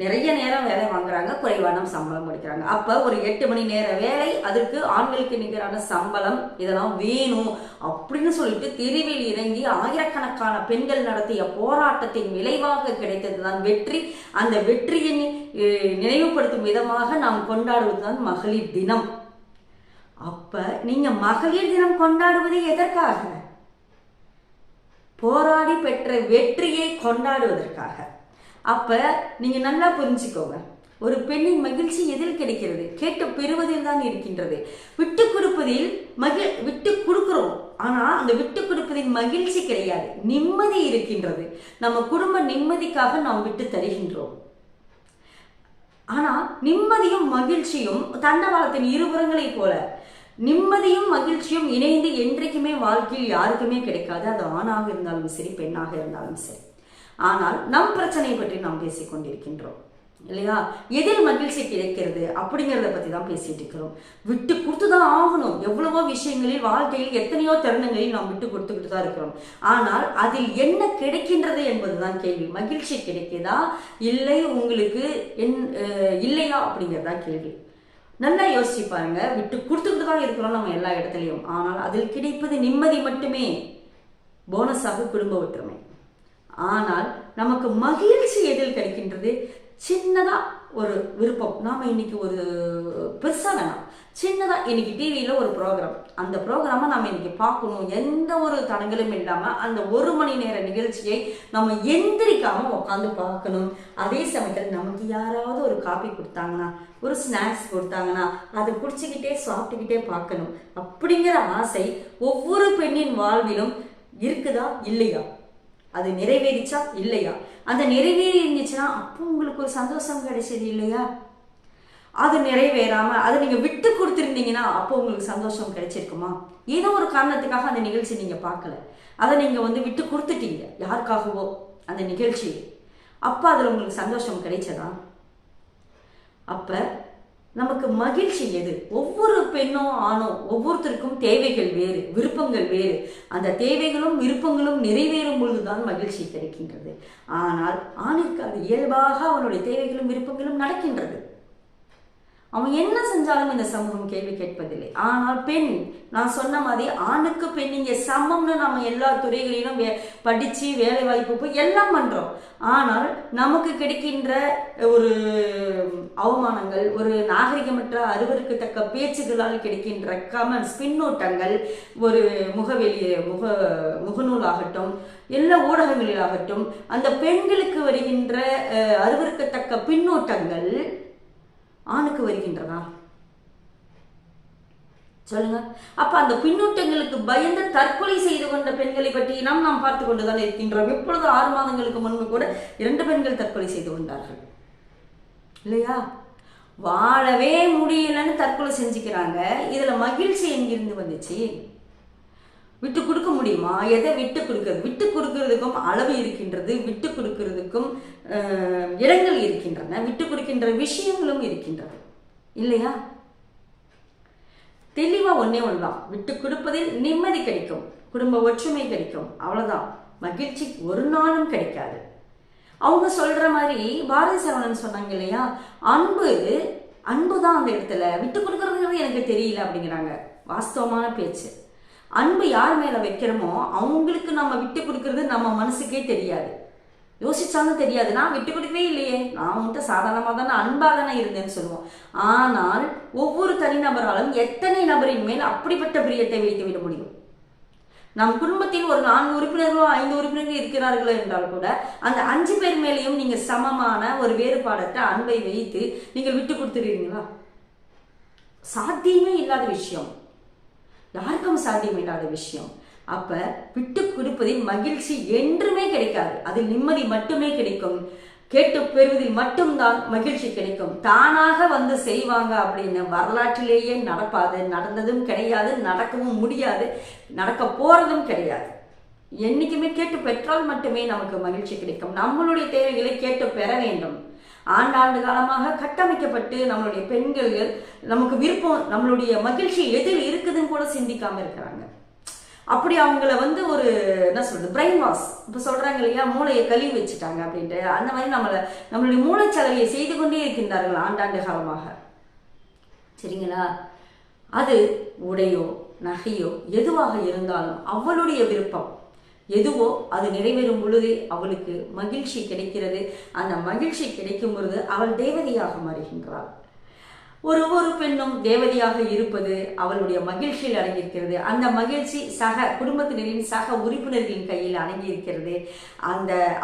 Speaker 1: நிறைய நேரம் வேலை வாங்குறாங்க, குறைவான சம்பளம் கொடுக்குறாங்க. அப்ப ஒரு 8 மணி நேர வேலை, அதற்கு ஆண்களுக்கு நிகரான சம்பளம், இதெல்லாம் வேணும் அப்படின்னு சொல்லிட்டு தெருவில் இறங்கி ஆயிரக்கணக்கான பெண்கள் நடத்திய போராட்டத்தின் விளைவாக கிடைத்ததுதான் வெற்றி. அந்த வெற்றியை நினைவுபடுத்தும் விதமாக நாம் கொண்டாடுவதுதான் மகளிர் தினம். அப்ப நீங்க மகளிர் தினம் கொண்டாடுவது எதற்காக? போராடி பெற்ற வெற்றியை கொண்டாடுவதற்காக. அப்ப நீங்க நல்லா புரிஞ்சுக்கோங்க, ஒரு பெண்ணின் மகிழ்ச்சி எதில் கிடைக்கிறது? கேட்டு பெறுவதில் தான் இருக்கின்றது. விட்டு கொடுப்பதில் விட்டு கொடுக்கிறோம், ஆனா அந்த விட்டு கொடுப்பதில் மகிழ்ச்சி கிடையாது, நிம்மதி இருக்கின்றது. நம்ம குடும்ப நிம்மதிக்காக நாம் விட்டு தருகின்றோம். ஆனா நிம்மதியும் மகிழ்ச்சியும் தண்டவாளத்தின் இருபுறங்களை போல, நிம்மதியும் மகிழ்ச்சியும் இணைந்து என்றைக்குமே வாழ்க்கையில் யாருக்குமே கிடைக்காது. அது ஆணாக இருந்தாலும் சரி, பெண்ணாக இருந்தாலும் சரி. ஆனால் நம் பிரச்சனையை பற்றி நாம் பேசிக் கொண்டிருக்கின்றோம் இல்லையா? எதில் மகிழ்ச்சி கிடைக்கிறது அப்படிங்கிறத பத்தி தான் பேசிட்டு இருக்கிறோம். விட்டு கொடுத்துதான் ஆகணும். எவ்வளவோ விஷயங்களில் வாழ்க்கையில் எத்தனையோ தருணங்களில் நாம் விட்டு கொடுத்துக்கிட்டு தான் இருக்கிறோம். ஆனால் அதில் என்ன கிடைக்கின்றது என்பதுதான் கேள்வி. மகிழ்ச்சி கிடைக்குதா இல்லை உங்களுக்கு இல்லையா அப்படிங்கிறதா கேள்வி. நல்லா யோசிச்சு பாருங்க. விட்டு கொடுத்துக்கிட்டு தான் இருக்கிறோம் நம்ம எல்லா இடத்துலையும். ஆனால் அதில் கிடைப்பது நிம்மதி மட்டுமே. போனஸாக குடும்ப ஒற்றுமை. ஆனால் நமக்கு மகிழ்ச்சி எதில் கிடைக்கின்றது? சின்னதா ஒரு விருப்பம், நாம இன்னைக்கு ஒரு பெருசா வேணாம், சின்னதா இன்னைக்கு டிவியில ஒரு ப்ரோக்ராம், அந்த ப்ரோக்ராமை நம்ம இன்னைக்கு பார்க்கணும், எந்த ஒரு தடங்களும் இல்லாம அந்த 1 மணி நேர நிகழ்ச்சியை நம்ம எந்திரிக்காம உட்காந்து பார்க்கணும். அதே சமயத்தில் நமக்கு யாராவது ஒரு காபி கொடுத்தாங்கன்னா, ஒரு ஸ்நாக்ஸ் கொடுத்தாங்கன்னா அதை குடிச்சுக்கிட்டே சாப்பிட்டுக்கிட்டே பார்க்கணும் அப்படிங்கிற ஆசை ஒவ்வொரு பெண்ணின் வாழ்விலும் இருக்குதா இல்லையா? அது நிறைவேறிச்சா இல்லையா? அந்த நிறைவேறி இருந்துச்சுன்னா அப்போ உங்களுக்கு ஒரு சந்தோஷம் கிடைச்சது இல்லையா? அது நிறைவேறாம அதை நீங்க விட்டு கொடுத்துருந்தீங்கன்னா அப்போ உங்களுக்கு சந்தோஷம் கிடைச்சிருக்குமா? ஏதோ ஒரு காரணத்துக்காக அந்த நிகழ்ச்சி நீங்க பார்க்கல, அதை நீங்க விட்டு கொடுத்துட்டீங்க யாருக்காகவோ அந்த நிகழ்ச்சி, அப்ப அதுல உங்களுக்கு சந்தோஷம் கிடைச்சதா? அப்ப நமக்கு மகிழ்ச்சி எது? ஒவ்வொரு பெண்ணோ ஆணோ ஒவ்வொருத்தருக்கும் தேவைகள் வேறு, விருப்பங்கள் வேறு. அந்த தேவைகளும் விருப்பங்களும் நிறைவேறும் பொழுதுதான் மகிழ்ச்சி கிடைக்கின்றது. ஆனால் ஆணிற்கு அது இயல்பாக அவனுடைய தேவைகளும் விருப்பங்களும் நடக்கின்றது. அவன் என்ன செஞ்சாலும் இந்த சமூகம் கேள்வி கேட்பதில்லை. ஆனால் பெண், நான் சொன்ன மாதிரி ஆணுக்கு பெண் இங்கே சமம்னு நம்ம எல்லா துறைகளிலும் படிச்சு வேலை வாய்ப்பு போய் எல்லாம் பண்றோம். ஆனால் நமக்கு கிடைக்கின்ற ஒரு அவமானங்கள், ஒரு நாகரிகமற்ற அருவருக்கத்தக்க பேச்சுகளால் கிடைக்கின்ற கமெண்ட்ஸ், பின்னூட்டங்கள், ஒரு முகநூலாகட்டும் எல்லா ஊடகங்களிலாகட்டும் அந்த பெண்களுக்கு வருகின்ற அருவருக்கத்தக்க பின்னூட்டங்கள் ஆணுக்கு வருகின்றதா? சொல்லுங்க. அப்ப அந்த பின்னூட்டங்களுக்கு பயந்து தற்கொலை செய்து கொண்ட பெண்களை பற்றி நாம் பார்த்து கொண்டுதான் இருக்கின்றோம். இப்பொழுது 6 மாதங்களுக்கு முன்பு கூட 2 பெண்கள் தற்கொலை செய்து கொண்டார்கள் இல்லையா? வாழவே முடியலன்னு தற்கொலை செஞ்சுக்கிறாங்க. இதுல மகிழ்ச்சி எங்கிருந்து வந்துச்சு? விட்டு கொடுக்க முடியுமா? எதை விட்டு கொடுக்கிறது? விட்டு கொடுக்கறதுக்கும் அளவு இருக்கின்றது, விட்டு கொடுக்கறதுக்கும் இடங்கள் இருக்கின்றன, விட்டு கொடுக்கின்ற விஷயங்களும் இருக்கின்றது இல்லையா? தெளிவா ஒன்னே ஒன்றுதான், விட்டு கொடுப்பதில் நிம்மதி கிடைக்கும், குடும்ப ஒற்றுமை கிடைக்கும், அவ்வளவுதான். மகிழ்ச்சி ஒரு நாளும் கிடைக்காது. அவங்க சொல்ற மாதிரி பாரதி சரவணன் சொன்னாங்க இல்லையா, அன்புதான் அந்த இடத்துல, விட்டு கொடுக்கறதுங்கிறது எனக்கு தெரியல அப்படிங்கிறாங்க. வாஸ்தவமான பேச்சு. அன்பு யார் மேல வைக்கிறோமோ அவங்களுக்கு நம்ம விட்டு கொடுக்கறது நம்ம மனசுக்கே தெரியாது, யோசிச்சாலும் தெரியாது. நான் விட்டு கொடுக்கவே இல்லையே, நான் உன்கிட்ட சாதாரணமாக தானே அன்பாக தானே இருந்தேன்னு சொல்லுவோம். ஆனால் ஒவ்வொரு தனிநபராலும் எத்தனை நபரின் மேல் அப்படிப்பட்ட பிரியத்தை வைத்து விட முடியும்? நம் குடும்பத்தில் ஒரு 4 உறுப்பினர்களோ 5 உறுப்பினர்கள் இருக்கிறார்களோ என்றால் கூட அந்த 5 பேர் மேலேயும் நீங்க சமமான ஒரு வேறுபாடற்ற அன்பை வைத்து நீங்கள் விட்டு கொடுத்துருவீங்களா? சாத்தியமே இல்லாத விஷயம், யாருக்கும் சாத்தியம் இல்லாத விஷயம். அப்ப விட்டு கொடுப்பதில் மகிழ்ச்சி என்றுமே கிடைக்காது, அதில் நிம்மதி மட்டுமே கிடைக்கும். கேட்டு பெறுவதில் மட்டும்தான் மகிழ்ச்சி கிடைக்கும். தானாக வந்து செய்வாங்க அப்படின்னு வரலாற்றிலேயே நடப்பாது, நடந்ததும் கிடையாது, நடக்கவும் முடியாது, நடக்க போறதும் கிடையாது. என்னைக்குமே கேட்டு பெற்றால் மட்டுமே நமக்கு மகிழ்ச்சி கிடைக்கும். நம்மளுடைய தேவைகளை கேட்டு பெற வேண்டும். ஆண்டாண்டு காலமாக கட்டமைக்கப்பட்டு நம்மளுடைய பெண்கள் நமக்கு விருப்பம், நம்மளுடைய மகிழ்ச்சி எதில் இருக்குதுன்னு கூட சிந்திக்காம இருக்கிறாங்க. அப்படி அவங்கள ஒரு என்ன சொல்றது, பிரெயின் வாஷ் இப்போ சொல்றாங்க இல்லையா, மூளையை கழுவி வச்சுட்டாங்க அப்படின்ட்டு. அந்த மாதிரி நம்மளுடைய மூளைச்சலவையை செய்து கொண்டே இருக்கின்றார்கள் ஆண்டாண்டு காலமாக. சரிங்களா? அது உடையோ நகையோ எதுவாக இருந்தாலும் அவளுடைய விருப்பம் எதுவோ அது நிறைவேறும் பொழுது அவளுக்கு மகிழ்ச்சி கிடைக்கிறது. அந்த மகிழ்ச்சி கிடைக்கும் பொழுது அவள் தேவதையாக மாறுகின்றாள். ஒரு பெண்ணும் தேவதையாக இருப்பது அவளுடைய மகிழ்ச்சியில் அடங்கியிருக்கிறது. அந்த மகிழ்ச்சி குடும்பத்தினரின் சக உறுப்பினர்களின் கையில் அடங்கியிருக்கிறது.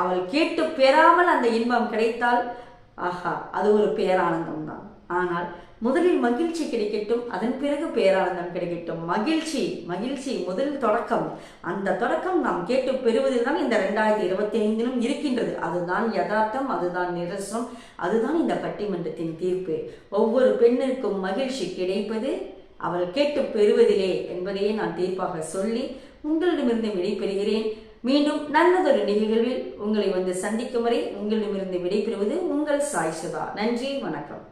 Speaker 1: அவள் கேட்டு பெறாமல் அந்த இன்பம் கிடைத்தால் ஆஹா, அது ஒரு பேரானந்தம் தான். ஆனால் முதலில் மகிழ்ச்சி கிடைக்கட்டும், அதன் பிறகு பேரானந்தம் கிடைக்கட்டும். மகிழ்ச்சி முதல் தொடக்கம். அந்த தொடக்கம் நாம் கேட்டு பெறுவதில் தான் இந்த 2025 இருக்கின்றது. அதுதான் யதார்த்தம், அதுதான் நிரசம், அதுதான் இந்த பட்டிமன்றத்தின் தீர்ப்பு. ஒவ்வொரு பெண்ணிற்கும் மகிழ்ச்சி கிடைப்பது அவள் கேட்டு பெறுவதிலே என்பதையே நான் தீர்ப்பாக சொல்லி உங்களிடமிருந்து விடைபெறுகிறேன். மீண்டும் நல்லதொரு நிகழ்வில் உங்களை சந்திக்கும் வரை உங்களிடமிருந்து விடைபெறுவது உங்கள் சாய் சுதா. நன்றி, வணக்கம்.